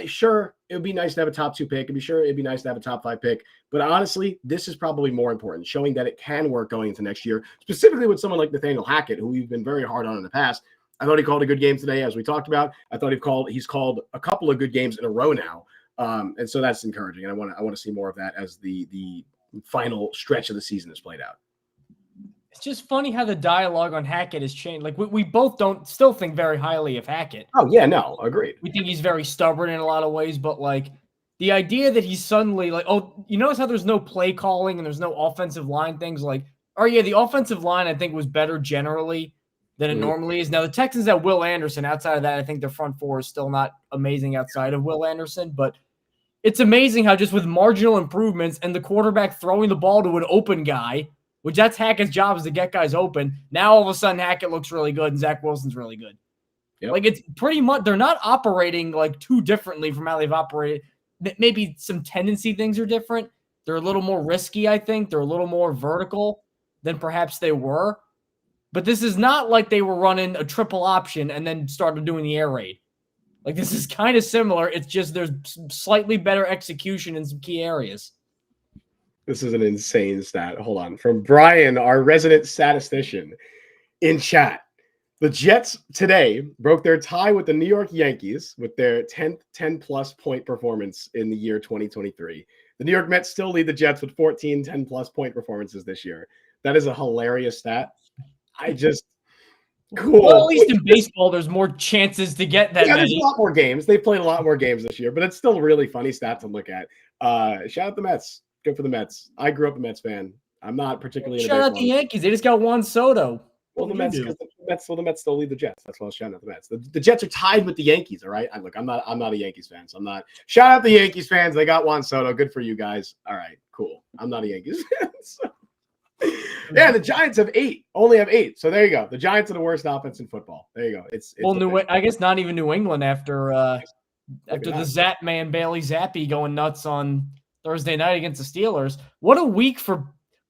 Sure, it would be nice to have a top 2 pick. It'd be nice to have a top 5 pick. But honestly, this is probably more important, showing that it can work going into next year, specifically with someone like Nathaniel Hackett, who we've been very hard on in the past. I thought he called a good game today, as we talked about. I thought he's called a couple of good games in a row now. And so that's encouraging. And I want to see more of that as the final stretch of the season is played out. It's just funny how the dialogue on Hackett has changed. Like, we both don't still think very highly of Hackett. Oh, yeah, no, agreed. We think he's very stubborn in a lot of ways, but, like, the idea that he's suddenly, like, you notice how there's no play calling and there's no offensive line things? Like, the offensive line, I think, was better generally than it normally is. Now, the Texans have Will Anderson. Outside of that, I think their front four is still not amazing outside of Will Anderson, but it's amazing how just with marginal improvements and the quarterback throwing the ball to an open guy, which that's Hackett's job, is to get guys open. Now, all of a sudden, Hackett looks really good and Zach Wilson's really good. Yep. Like, it's pretty much – they're not operating, like, too differently from how they've operated. Maybe some tendency things are different. They're a little more risky, I think. They're a little more vertical than perhaps they were. But this is not like they were running a triple option and then started doing the air raid. Like, this is kind of similar. It's just there's slightly better execution in some key areas. This is an insane stat. Hold on. From Brian, our resident statistician in chat. The Jets today broke their tie with the New York Yankees with their 10th 10-plus point performance in the year 2023. The New York Mets still lead the Jets with 14 10-plus point performances this year. That is a hilarious stat. Cool. Well, at least in baseball, there's more chances to get that There's a many. lot more games. They've played a lot more games this year, but it's still a really funny stat to look at. Shout out the Mets. Good for the Mets. I grew up a Mets fan. I'm not particularly Shout out the Yankees. They just got Juan Soto. Well, the Mets still lead the Jets. That's why I was shouting out the Mets. The Jets are tied with the Yankees. All right. I'm not a Yankees fan, so I'm not. Shout out the Yankees fans. They got Juan Soto. Good for you guys. All right, cool. I'm not a Yankees fan. So. Yeah, the Giants only have 8. So there you go. The Giants are the worst offense in football. There you go. It's I guess not even New England after the Zap man Bailey Zappi going nuts on Thursday night against the Steelers. What a week for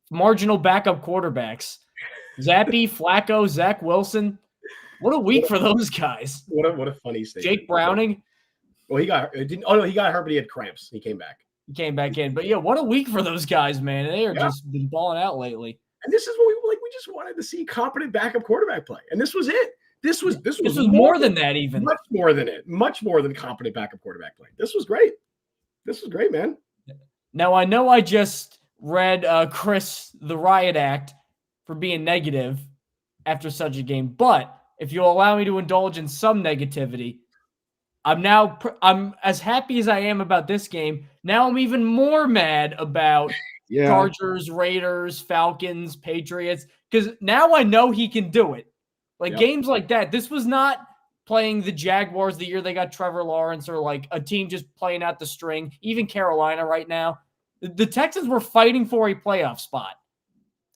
marginal backup quarterbacks. Zappi, Flacco, Zach Wilson. What a week for those guys. What a funny statement. Jake Browning. Well, he got hurt, but he had cramps. He came back. He came back in. But yeah, what a week for those guys, man. They are just been balling out lately. And this is what we just wanted to see competent backup quarterback play. And this was it. This was more than that, even. Much more than it. Much more than competent backup quarterback play. This was great. This was great, man. Now, I know I just read Chris the Riot Act for being negative after such a game, but if you'll allow me to indulge in some negativity, I'm as happy as I am about this game. Now I'm even more mad about Chargers, Raiders, Falcons, Patriots, because now I know he can do it. Like games like that. This was not playing the Jaguars the year they got Trevor Lawrence, or like a team just playing out the string. Even Carolina right now. The Texans were fighting for a playoff spot,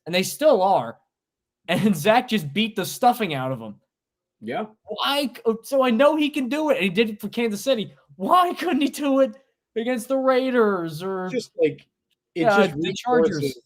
and they still are. And Zach just beat the stuffing out of them. Yeah. Why? So I know he can do it, and he did it for Kansas City. Why couldn't he do it against the Raiders or the Chargers?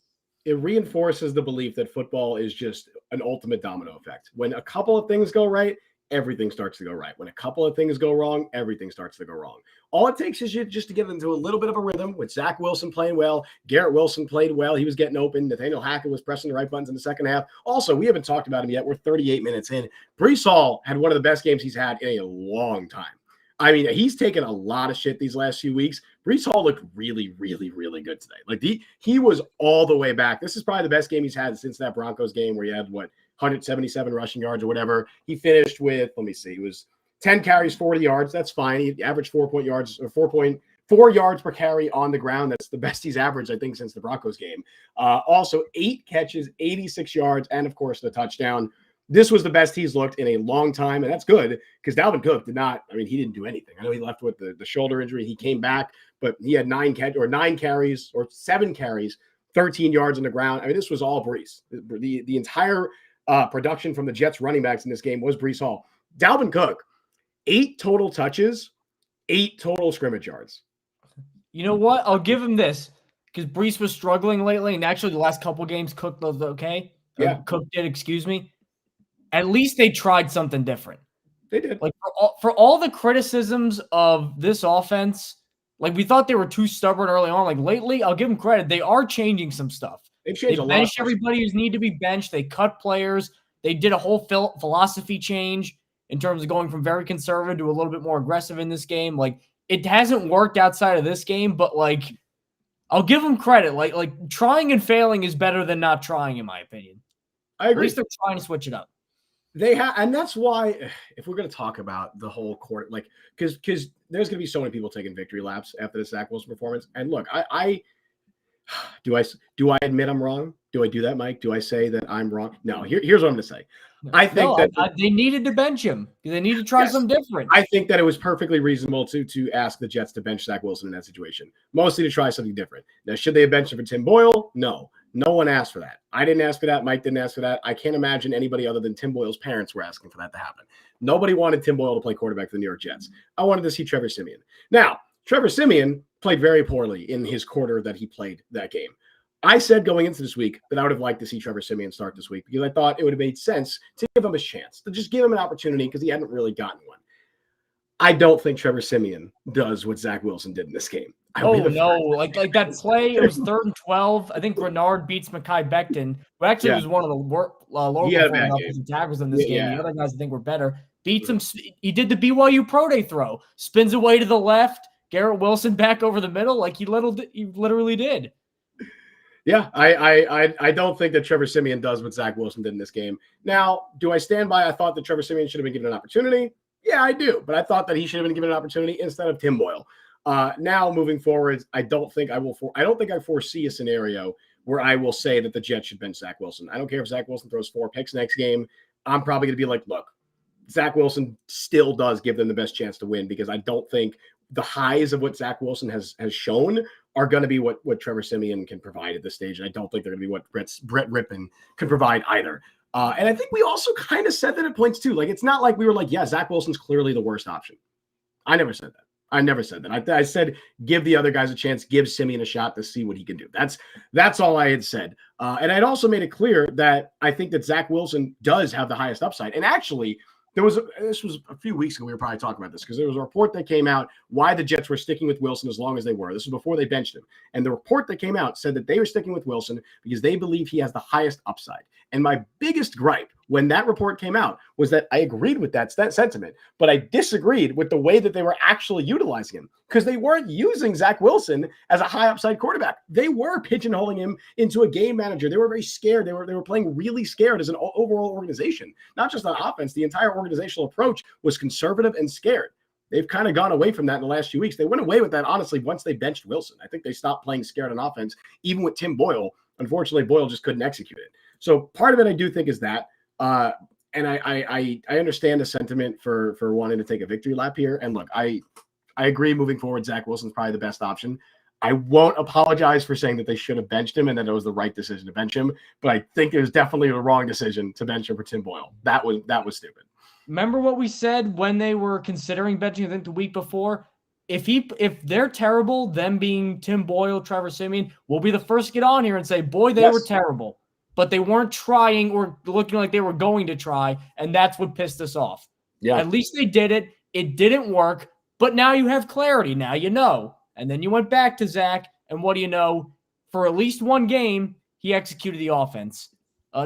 It reinforces the belief that football is just an ultimate domino effect. When a couple of things go right, everything starts to go right. When a couple of things go wrong, everything starts to go wrong. All it takes is you just to get into a little bit of a rhythm with Zach Wilson playing well. Garrett Wilson played well. He was getting open. Nathaniel Hackett was pressing the right buttons in the second half. Also, we haven't talked about him yet. We're 38 minutes in. Breece Hall had one of the best games he's had in a long time. I mean, he's taken a lot of shit these last few weeks. Breece Hall looked really, really, really good today. Like he was all the way back. This is probably the best game he's had since that Broncos game where he had 177 rushing yards or whatever. He finished with, let me see, it was 10 carries, 40 yards. That's fine. He averaged 4.4 yards per carry on the ground. That's the best he's averaged, I think, since the Broncos game. Also, 8 catches, 86 yards, and of course the touchdown. This was the best he's looked in a long time, and that's good because Dalvin Cook he didn't do anything. I know he left with the shoulder injury. He came back, but he had 7 carries, 13 yards on the ground. I mean, this was all Breece. The entire production from the Jets running backs in this game was Breece Hall. Dalvin Cook, 8 total touches, 8 total scrimmage yards. You know what? I'll give him this because Breece was struggling lately, and actually the last couple games Cook was okay. Yeah. Cook did, excuse me. At least they tried something different. They did. Like for all the criticisms of this offense, like we thought they were too stubborn early on. Like lately, I'll give them credit. They are changing some stuff. They've changed a lot. They benched everybody who's need to be benched. They cut players. They did a whole philosophy change in terms of going from very conservative to a little bit more aggressive in this game. Like it hasn't worked outside of this game, but like I'll give them credit. Like trying and failing is better than not trying, in my opinion. I agree. At least they're trying to switch it up. They have, and that's why if we're going to talk about the whole court, like because there's going to be so many people taking victory laps after the Zach Wilson performance. And look, do I admit I'm wrong? Do I do that, Mike? Do I say that I'm wrong? No. Here's what I'm going to say. I think they needed to bench him. They need to try something different. I think that it was perfectly reasonable to ask the Jets to bench Zach Wilson in that situation, mostly to try something different. Now, should they have benched him for Tim Boyle? No. No one asked for that. I didn't ask for that. Mike didn't ask for that. I can't imagine anybody other than Tim Boyle's parents were asking for that to happen. Nobody wanted Tim Boyle to play quarterback for the New York Jets. I wanted to see Trevor Siemian. Now, Trevor Siemian played very poorly in his quarter that he played that game. I said going into this week that I would have liked to see Trevor Siemian start this week because I thought it would have made sense to give him a chance, to just give him an opportunity because he hadn't really gotten one. I don't think Trevor Siemian does what Zach Wilson did in this game. Oh no! Like that play, it was 3rd and 12. I think Grenard beats Mekhi Becton, who actually was one of the lower performing offensive tackles in this game. The other guys I think were better. Beats him. He did the BYU Pro Day throw, spins away to the left. Garrett Wilson back over the middle, like he literally did. Yeah, I don't think that Trevor Siemian does what Zach Wilson did in this game. Now, do I stand by? I thought that Trevor Siemian should have been given an opportunity. Yeah, I do, but I thought that he should have been given an opportunity instead of Tim Boyle. Now moving forward, I don't think I foresee a scenario where I will say that the Jets should bench Zach Wilson. I don't care if Zach Wilson throws 4 picks next game. I'm probably going to be like, look, Zach Wilson still does give them the best chance to win, because I don't think the highs of what Zach Wilson has shown are going to be what Trevor Siemian can provide at this stage. And I don't think they're going to be what Brett Rippon can provide either. And I think we also kind of said that at points too. Like, it's not like we were like, yeah, Zach Wilson's clearly the worst option. I never said that. I said, give the other guys a chance, give Siemian a shot to see what he can do. That's all I had said. And I'd also made it clear that I think that Zach Wilson does have the highest upside. And actually, this was a few weeks ago, we were probably talking about this, because there was a report that came out why the Jets were sticking with Wilson as long as they were. This was before they benched him. And the report that came out said that they were sticking with Wilson because they believe he has the highest upside. And my biggest gripe when that report came out was that I agreed with that sentiment, but I disagreed with the way that they were actually utilizing him, because they weren't using Zach Wilson as a high upside quarterback. They were pigeonholing him into a game manager. They were very scared. They were playing really scared as an overall organization, not just on offense. The entire organizational approach was conservative and scared. They've kind of gone away from that in the last few weeks. They went away with that, honestly, once they benched Wilson. I think they stopped playing scared on offense, even with Tim Boyle. Unfortunately, Boyle just couldn't execute it. So part of it I do think is that. And I understand the sentiment for wanting to take a victory lap here. And look, I agree moving forward, Zach Wilson's probably the best option. I won't apologize for saying that they should have benched him and that it was the right decision to bench him. But I think it was definitely the wrong decision to bench him for Tim Boyle. That was stupid. Remember what we said when they were considering benching, I think the week before? If they're terrible, them being Tim Boyle, Trevor Siemian, we'll be the first to get on here and say, boy, they were terrible. But they weren't trying or looking like they were going to try, and that's what pissed us off. Yeah. At least they did it. It didn't work, but now you have clarity. Now you know. And then you went back to Zach, and what do you know? For at least one game, he executed the offense.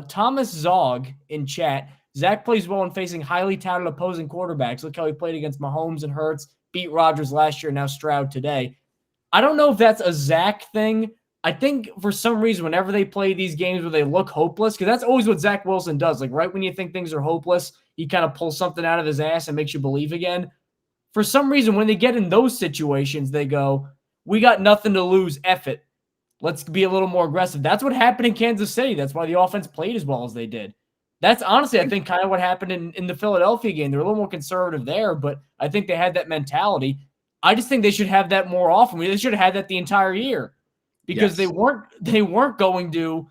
Thomas Zog in chat, Zach plays well when facing highly touted opposing quarterbacks. Look how he played against Mahomes and Hurts, beat Rodgers last year, now Stroud today. I don't know if that's a Zach thing. I think for some reason, whenever they play these games where they look hopeless, because that's always what Zach Wilson does. Like right when you think things are hopeless, he kind of pulls something out of his ass and makes you believe again. For some reason, when they get in those situations, they go, we got nothing to lose. F it. Let's be a little more aggressive. That's what happened in Kansas City. That's why the offense played as well as they did. That's honestly, I think, kind of what happened in the Philadelphia game. They're a little more conservative there, but I think they had that mentality. I just think they should have that more often. They should have had that the entire year. Because they weren't going to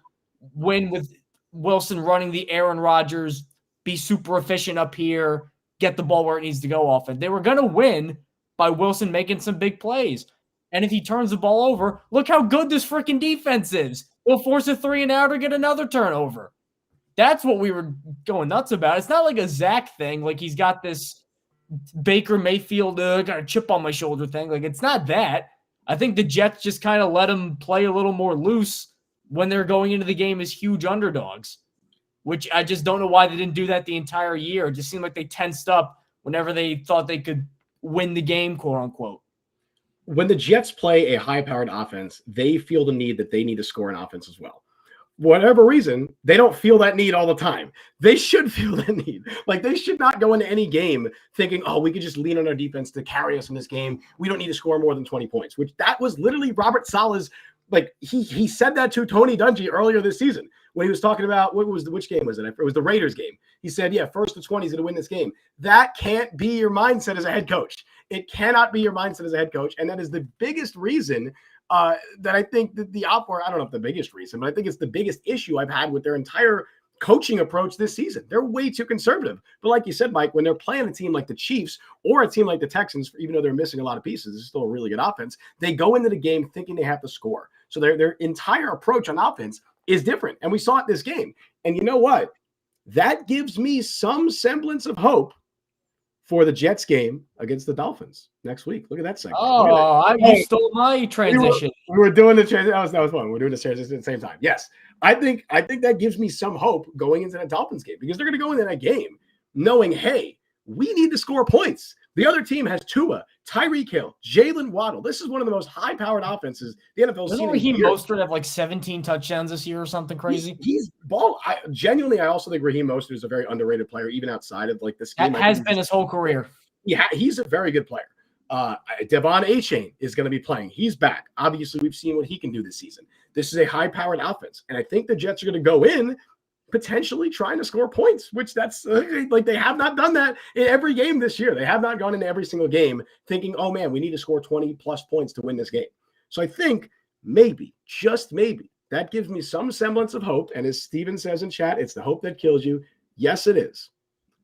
win with Wilson running the Aaron Rodgers, be super efficient up here, get the ball where it needs to go off. And they were going to win by Wilson making some big plays. And if he turns the ball over, look how good this freaking defense is. They'll force a 3-and-out or get another turnover. That's what we were going nuts about. It's not like a Zach thing, like he's got this Baker Mayfield got a chip on my shoulder thing. Like it's not that. I think the Jets just kind of let them play a little more loose when they're going into the game as huge underdogs, which I just don't know why they didn't do that the entire year. It just seemed like they tensed up whenever they thought they could win the game, quote unquote. When the Jets play a high-powered offense, they feel the need that they need to score an offense as well. Whatever reason, they don't feel that need all the time. They should feel that need. Like they should not go into any game thinking, oh, we could just lean on our defense to carry us in this game. We don't need to score more than 20 points, which that was literally Robert Saleh's. Like he said that to Tony Dungy earlier this season when he was talking about which game was it? It was the Raiders game. He said, yeah, first to 20 is going to win this game. That can't be your mindset as a head coach. It cannot be your mindset as a head coach. And that is the biggest reason that I think that I don't know if the biggest reason, but I think it's the biggest issue I've had with their entire coaching approach this season. They're way too conservative. But like you said, Mike, when they're playing a team like the Chiefs or a team like the Texans, even though they're missing a lot of pieces, it's still a really good offense. They go into the game thinking they have to score. So their entire approach on offense is different. And we saw it this game. And you know what? That gives me some semblance of hope for the Jets game against the Dolphins next week. Look at that segue. You stole my transition. We were doing the transition. That was fun. We're doing the transition at the same time. Yes, I think that gives me some hope going into that Dolphins game, because they're going to go into that game knowing, hey, we need to score points. The other team has Tua, Tyreek Hill, Jalen Waddle. This is one of the most high-powered offenses the NFL's seen. Raheem Mostert have like 17 touchdowns this year or something crazy? He's ball. I also think Raheem Mostert is a very underrated player, even outside of like the scheme. Has been his whole career. Yeah, he's a very good player. Devon Achane is going to be playing. He's back. Obviously, we've seen what he can do this season. This is a high-powered offense, and I think the Jets are going to go in potentially trying to score points, which that's like they have not done that in every game this year. They have not gone into every single game thinking, oh man, we need to score 20 plus points to win this game. So I think maybe, just maybe, that gives me some semblance of hope. And as Steven says in chat, it's the hope that kills you. Yes, it is.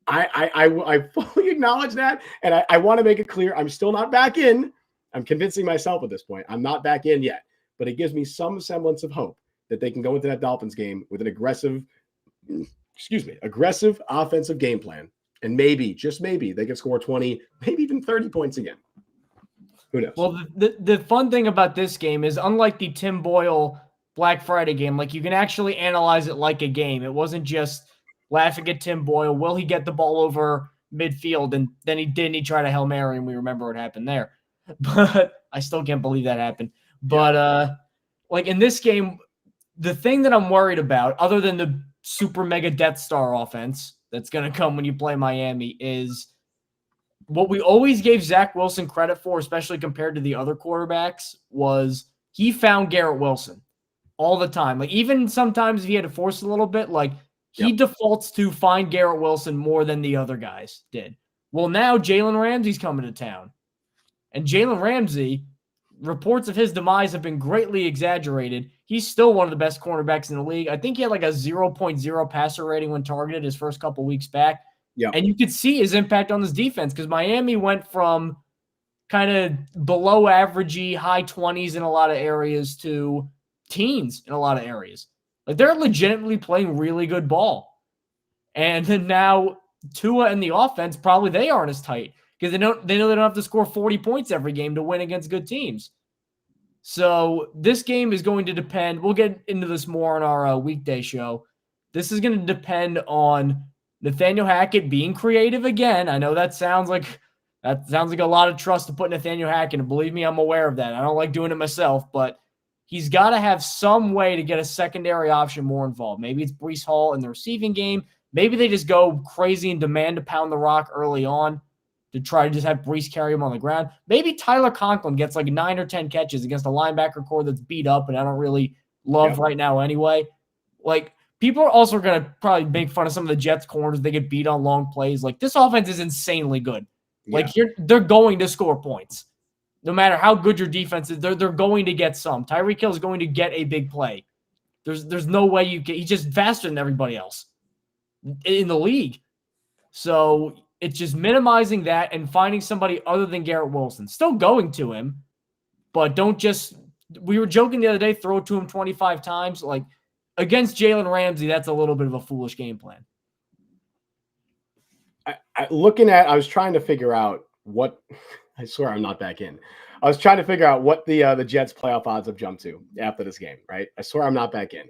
I fully acknowledge that. And I want to make it clear, I'm still not back in. I'm convincing myself at this point. I'm not back in yet, but it gives me some semblance of hope that they can go into that Dolphins game with an aggressive offensive game plan. And maybe, just maybe, they can score 20, maybe even 30 points again. Who knows? Well, the fun thing about this game is, unlike the Tim Boyle Black Friday game, like you can actually analyze it like a game. It wasn't just laughing at Tim Boyle. Will he get the ball over midfield? And then he didn't. He tried a Hail Mary, and we remember what happened there. But I still can't believe that happened. But like in this game, the thing that I'm worried about, other than the super mega Death Star offense that's going to come when you play Miami, is what we always gave Zach Wilson credit for, especially compared to the other quarterbacks, was he found Garrett Wilson all the time. Like even sometimes if he had to force a little bit, like he defaults to find Garrett Wilson more than the other guys did. Well, now Jalen Ramsey's coming to town. And Jalen Ramsey, reports of his demise have been greatly exaggerated. He's still one of the best cornerbacks in the league. I think he had like a 0.0 passer rating when targeted his first couple weeks back. Yeah. And you could see his impact on this defense, because Miami went from kind of below averagey, high 20s in a lot of areas to teens in a lot of areas. Like they're legitimately playing really good ball. And then now Tua and the offense, probably they aren't as tight, because they know they don't have to score 40 points every game to win against good teams. So this game is going to depend. We'll get into this more on our weekday show. This is going to depend on Nathaniel Hackett being creative again. I know that sounds like a lot of trust to put Nathaniel Hackett, and believe me, I'm aware of that. I don't like doing it myself, but he's got to have some way to get a secondary option more involved. Maybe it's Breece Hall in the receiving game. Maybe they just go crazy and demand to pound the rock early on to try to just have Breece carry him on the ground. Maybe Tyler Conklin gets like 9 or 10 catches against a linebacker core that's beat up and I don't really love right now anyway. Like, people are also going to probably make fun of some of the Jets corners. They get beat on long plays. Like, this offense is insanely good. Like, they're going to score points. No matter how good your defense is, they're going to get some. Tyreek Hill is going to get a big play. There's no way he's just faster than everybody else in the league. So it's just minimizing that and finding somebody other than Garrett Wilson. Still going to him, but don't just – we were joking the other day, throw it to him 25 times. Like, against Jalen Ramsey, that's a little bit of a foolish game plan. I was trying to figure out what – I swear I'm not back in. I was trying to figure out what the Jets playoff odds have jumped to after this game, right? I swear I'm not back in.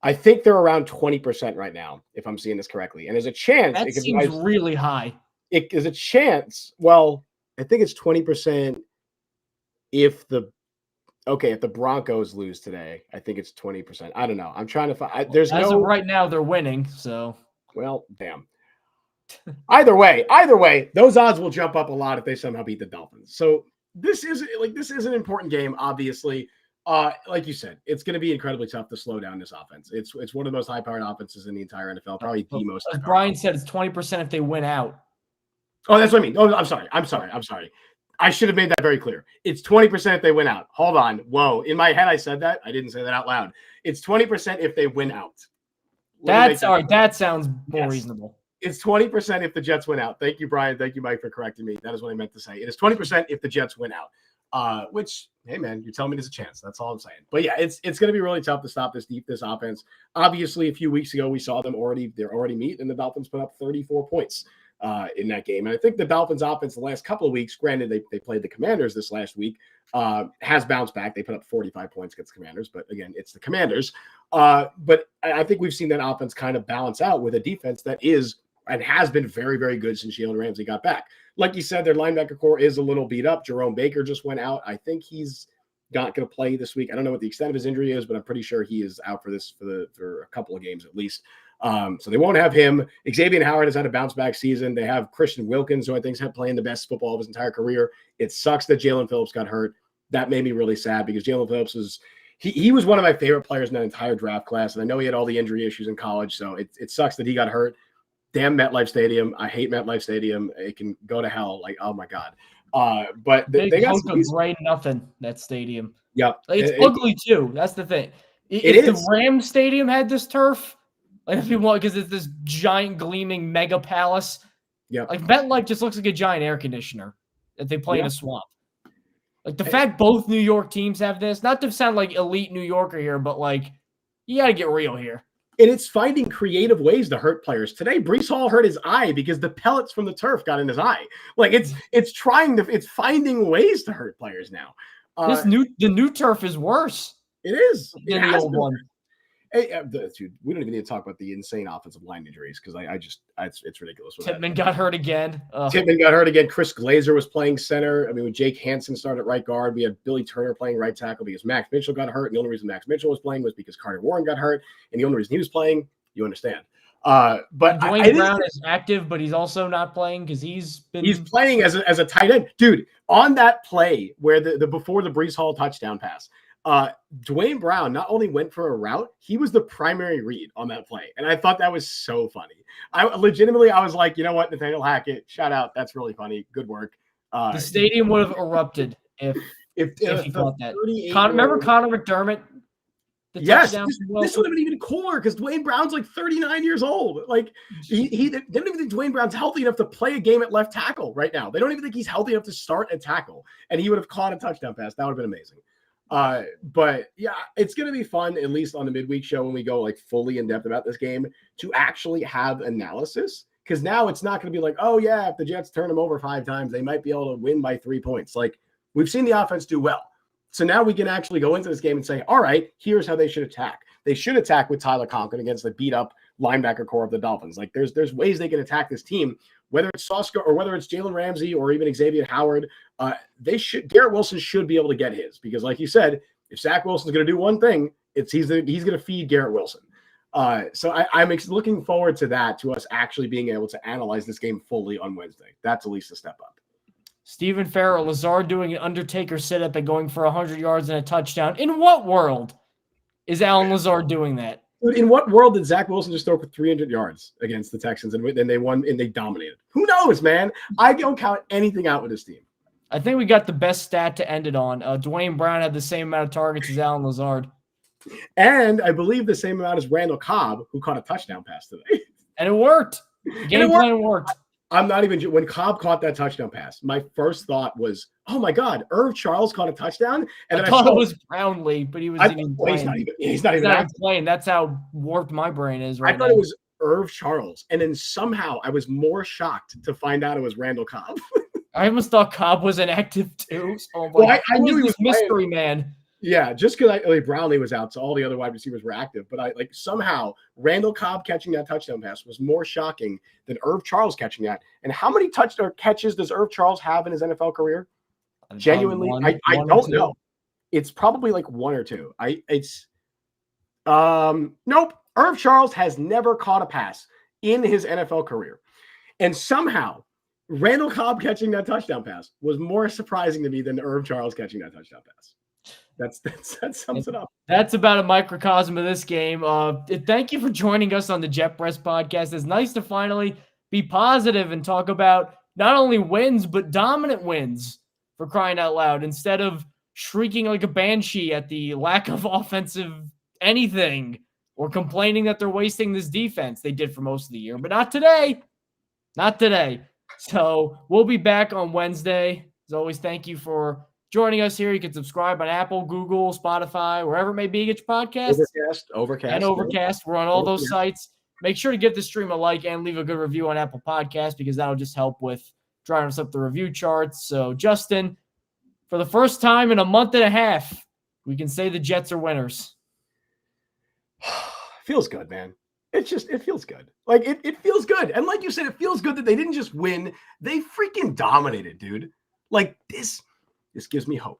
I think they're around 20% right now, if I'm seeing this correctly. And there's a chance. That seems really high. It is a chance. Well, I think it's 20% if the Broncos lose today. I think it's 20%. I don't know. I'm trying to find. As of right now, they're winning. So, well, damn. Either way, those odds will jump up a lot if they somehow beat the Dolphins. So this is an important game, obviously. Like you said, it's going to be incredibly tough to slow down this offense. It's one of the most high-powered offenses in the entire NFL, probably the most. As Brian said, it's 20% if they win out. Oh, that's what I mean. Oh, I'm sorry. I should have made that very clear. It's 20% if they win out. Hold on. Whoa. In my head, I said that. I didn't say that out loud. It's 20% if they win out. That's all right. That sounds more reasonable. It's 20% if the Jets win out. Thank you, Brian. Thank you, Mike, for correcting me. That is what I meant to say. It is 20% if the Jets win out. Which, hey, man, you're telling me there's a chance. That's all I'm saying. But, yeah, it's going to be really tough to stop this offense. Obviously, a few weeks ago, we saw they're already meet, and the Dolphins put up 34 points in that game. And I think the Dolphins offense the last couple of weeks, granted they played the Commanders this last week, has bounced back. They put up 45 points against the Commanders, but again, it's the Commanders. But I think we've seen that offense kind of balance out with a defense that is and has been very, very good since Jalen Ramsey got back. Like you said, their linebacker core is a little beat up. Jerome Baker just went out. I think he's not going to play this week. I don't know what the extent of his injury is, but I'm pretty sure he is out for a couple of games at least. So they won't have him. Xavier Howard has had a bounce back season. They have Christian Wilkins, who I think is playing the best football of his entire career. It sucks that Jalen Phillips got hurt. That made me really sad because Jalen Phillips he was one of my favorite players in that entire draft class. And I know he had all the injury issues in college. So it sucks that he got hurt. Damn MetLife Stadium. I hate MetLife Stadium. It can go to hell. Like, oh my God. But they got some great nothing, that stadium. Yeah. Like, it's ugly too. That's the thing. It if is. the Rams Stadium had this turf, like if you want, because it's this giant gleaming mega palace. Yeah. Like MetLife just looks like a giant air conditioner that they play in a swamp. Like the fact both New York teams have this, not to sound like elite New Yorker here, but like you got to get real here. And it's finding creative ways to hurt players. Today, Breece Hall hurt his eye because the pellets from the turf got in his eye. Like it's finding ways to hurt players now. The new turf is worse. It is. Than the old one. Hey, dude, we don't even need to talk about the insane offensive line injuries because it's ridiculous. Tippmann got hurt again. Tippmann got hurt again. Chris Glazer was playing center. I mean, when Jake Hansen started at right guard, we had Billy Turner playing right tackle because Max Mitchell got hurt. And the only reason Max Mitchell was playing was because Carter Warren got hurt. And the only reason he was playing, you understand. But Dwayne Brown is active, but he's also not playing because he's playing as a tight end. Dude, on that play where the before the Breece Hall touchdown pass, Dwayne Brown not only went for a route, he was the primary read on that play. And I thought that was so funny. I was like, you know what, Nathaniel Hackett, shout out. That's really funny. Good work. The stadium would have erupted if he caught that. Remember Connor McDermott? Yes, this would have been even cooler because Dwayne Brown's like 39 years old. Like they don't even think Dwayne Brown's healthy enough to play a game at left tackle right now. They don't even think he's healthy enough to start a tackle. And he would have caught a touchdown pass. That would have been amazing. But yeah, it's going to be fun, at least on the midweek show when we go like fully in depth about this game, to actually have analysis. Because now it's not going to be like, oh yeah, if the Jets turn them over 5 times, they might be able to win by 3 points. Like we've seen the offense do well. So now we can actually go into this game and say, all right, here's how they should attack. They should attack with Tyler Conklin against the beat up linebacker core of the Dolphins. Like there's ways they can attack this team, whether it's Sauce or whether it's Jalen Ramsey or even Xavier Howard. Garrett Wilson should be able to get his, because like you said, if Zach Wilson's going to do one thing, he's going to feed Garrett Wilson. So I'm looking forward to that, to us actually being able to analyze this game fully on Wednesday. That's at least a step up. Stephen Farrell, Lazard doing an Undertaker sit-up and going for 100 yards and a touchdown. In what world is Alan Lazard doing that? Dude, in what world did Zach Wilson just throw for 300 yards against the Texans and then they won and they dominated? Who knows, man? I don't count anything out with this team. I think we got the best stat to end it on. Dwayne Brown had the same amount of targets as Alan Lazard. And I believe the same amount as Randall Cobb, who caught a touchdown pass today. And it worked. Game plan worked. I'm not even – when Cobb caught that touchdown pass, my first thought was, oh, my God, Irv Charles caught a touchdown? And I thought it was Brownlee, but he wasn't even playing. He's not even playing. That's how warped my brain is right now. I thought it was Irv Charles. And then somehow I was more shocked to find out it was Randall Cobb. I almost thought Cobb was inactive too. So I knew he was mystery man. Yeah, just because Brownlee was out, so all the other wide receivers were active. But somehow Randall Cobb catching that touchdown pass was more shocking than Irv Charles catching that. And how many touchdown catches does Irv Charles have in his NFL career? Genuinely, I don't know. It's probably like 1 or 2. Nope. Irv Charles has never caught a pass in his NFL career, and somehow Randall Cobb catching that touchdown pass was more surprising to me than Irv Charles catching that touchdown pass. That sums it up. That's about a microcosm of this game. Thank you for joining us on the Jet Press podcast. It's nice to finally be positive and talk about not only wins, but dominant wins, for crying out loud, instead of shrieking like a banshee at the lack of offensive anything or complaining that they're wasting this defense. They did for most of the year, but not today. Not today. So we'll be back on Wednesday. As always, thank you for joining us here. You can subscribe on Apple, Google, Spotify, wherever it may be. Get your podcasts. Overcast. And Overcast. We're on all those sites. make sure to give the stream a like and leave a good review on Apple Podcasts because that'll just help with driving us up the review charts. So, Justin, for the first time in a month and a half, we can say the Jets are winners. Feels good, man. It feels good. Like, it feels good. And like you said, it feels good that they didn't just win. They freaking dominated, dude. Like, this gives me hope.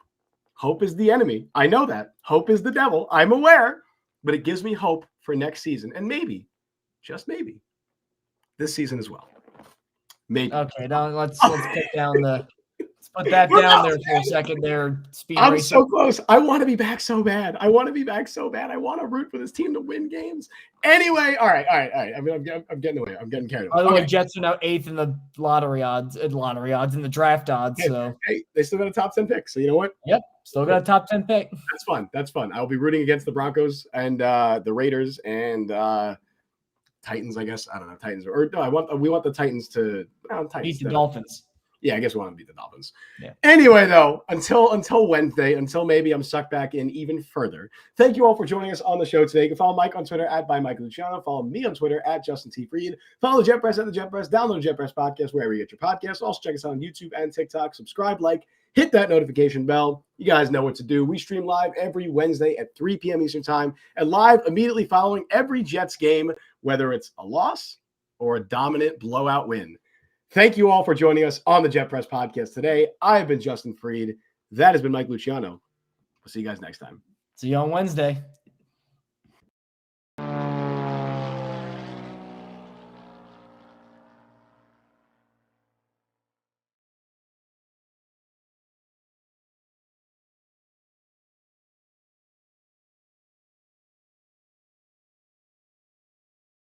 Hope is the enemy. I know that. Hope is the devil. I'm aware. But it gives me hope for next season. And maybe, just maybe, this season as well. Maybe. Okay, now let's put down the let's put that down there for a second there. I'm so close. I want to be back so bad. I want to root for this team to win games. Anyway, all right. I mean, I'm getting away. I'm getting carried away. By the way, Jets are now 8th in the lottery odds in the draft odds. So they still got a top 10 pick. So you know what? Yep, still got a top 10 pick. That's fun. I'll be rooting against the Broncos and the Raiders and Titans. I guess I don't know Titans or no. We want the Titans to beat the Dolphins. Yeah, I guess we want to beat the Dolphins. Yeah. Anyway, though, until Wednesday, until maybe I'm sucked back in even further. Thank you all for joining us on the show today. You can follow Mike on Twitter at by Mike Luciano. Follow me on Twitter at Justin T. Freed. Follow the Jet Press at the Jet Press. Download the Jet Press podcast wherever you get your podcasts. Also check us out on YouTube and TikTok. Subscribe, hit that notification bell. You guys know what to do. We stream live every Wednesday at 3 p.m. Eastern Time and live immediately following every Jets game, whether it's a loss or a dominant blowout win. Thank you all for joining us on the Jet Press podcast today. I have been Justin Freed. That has been Mike Luciano. We'll see you guys next time. See you on Wednesday.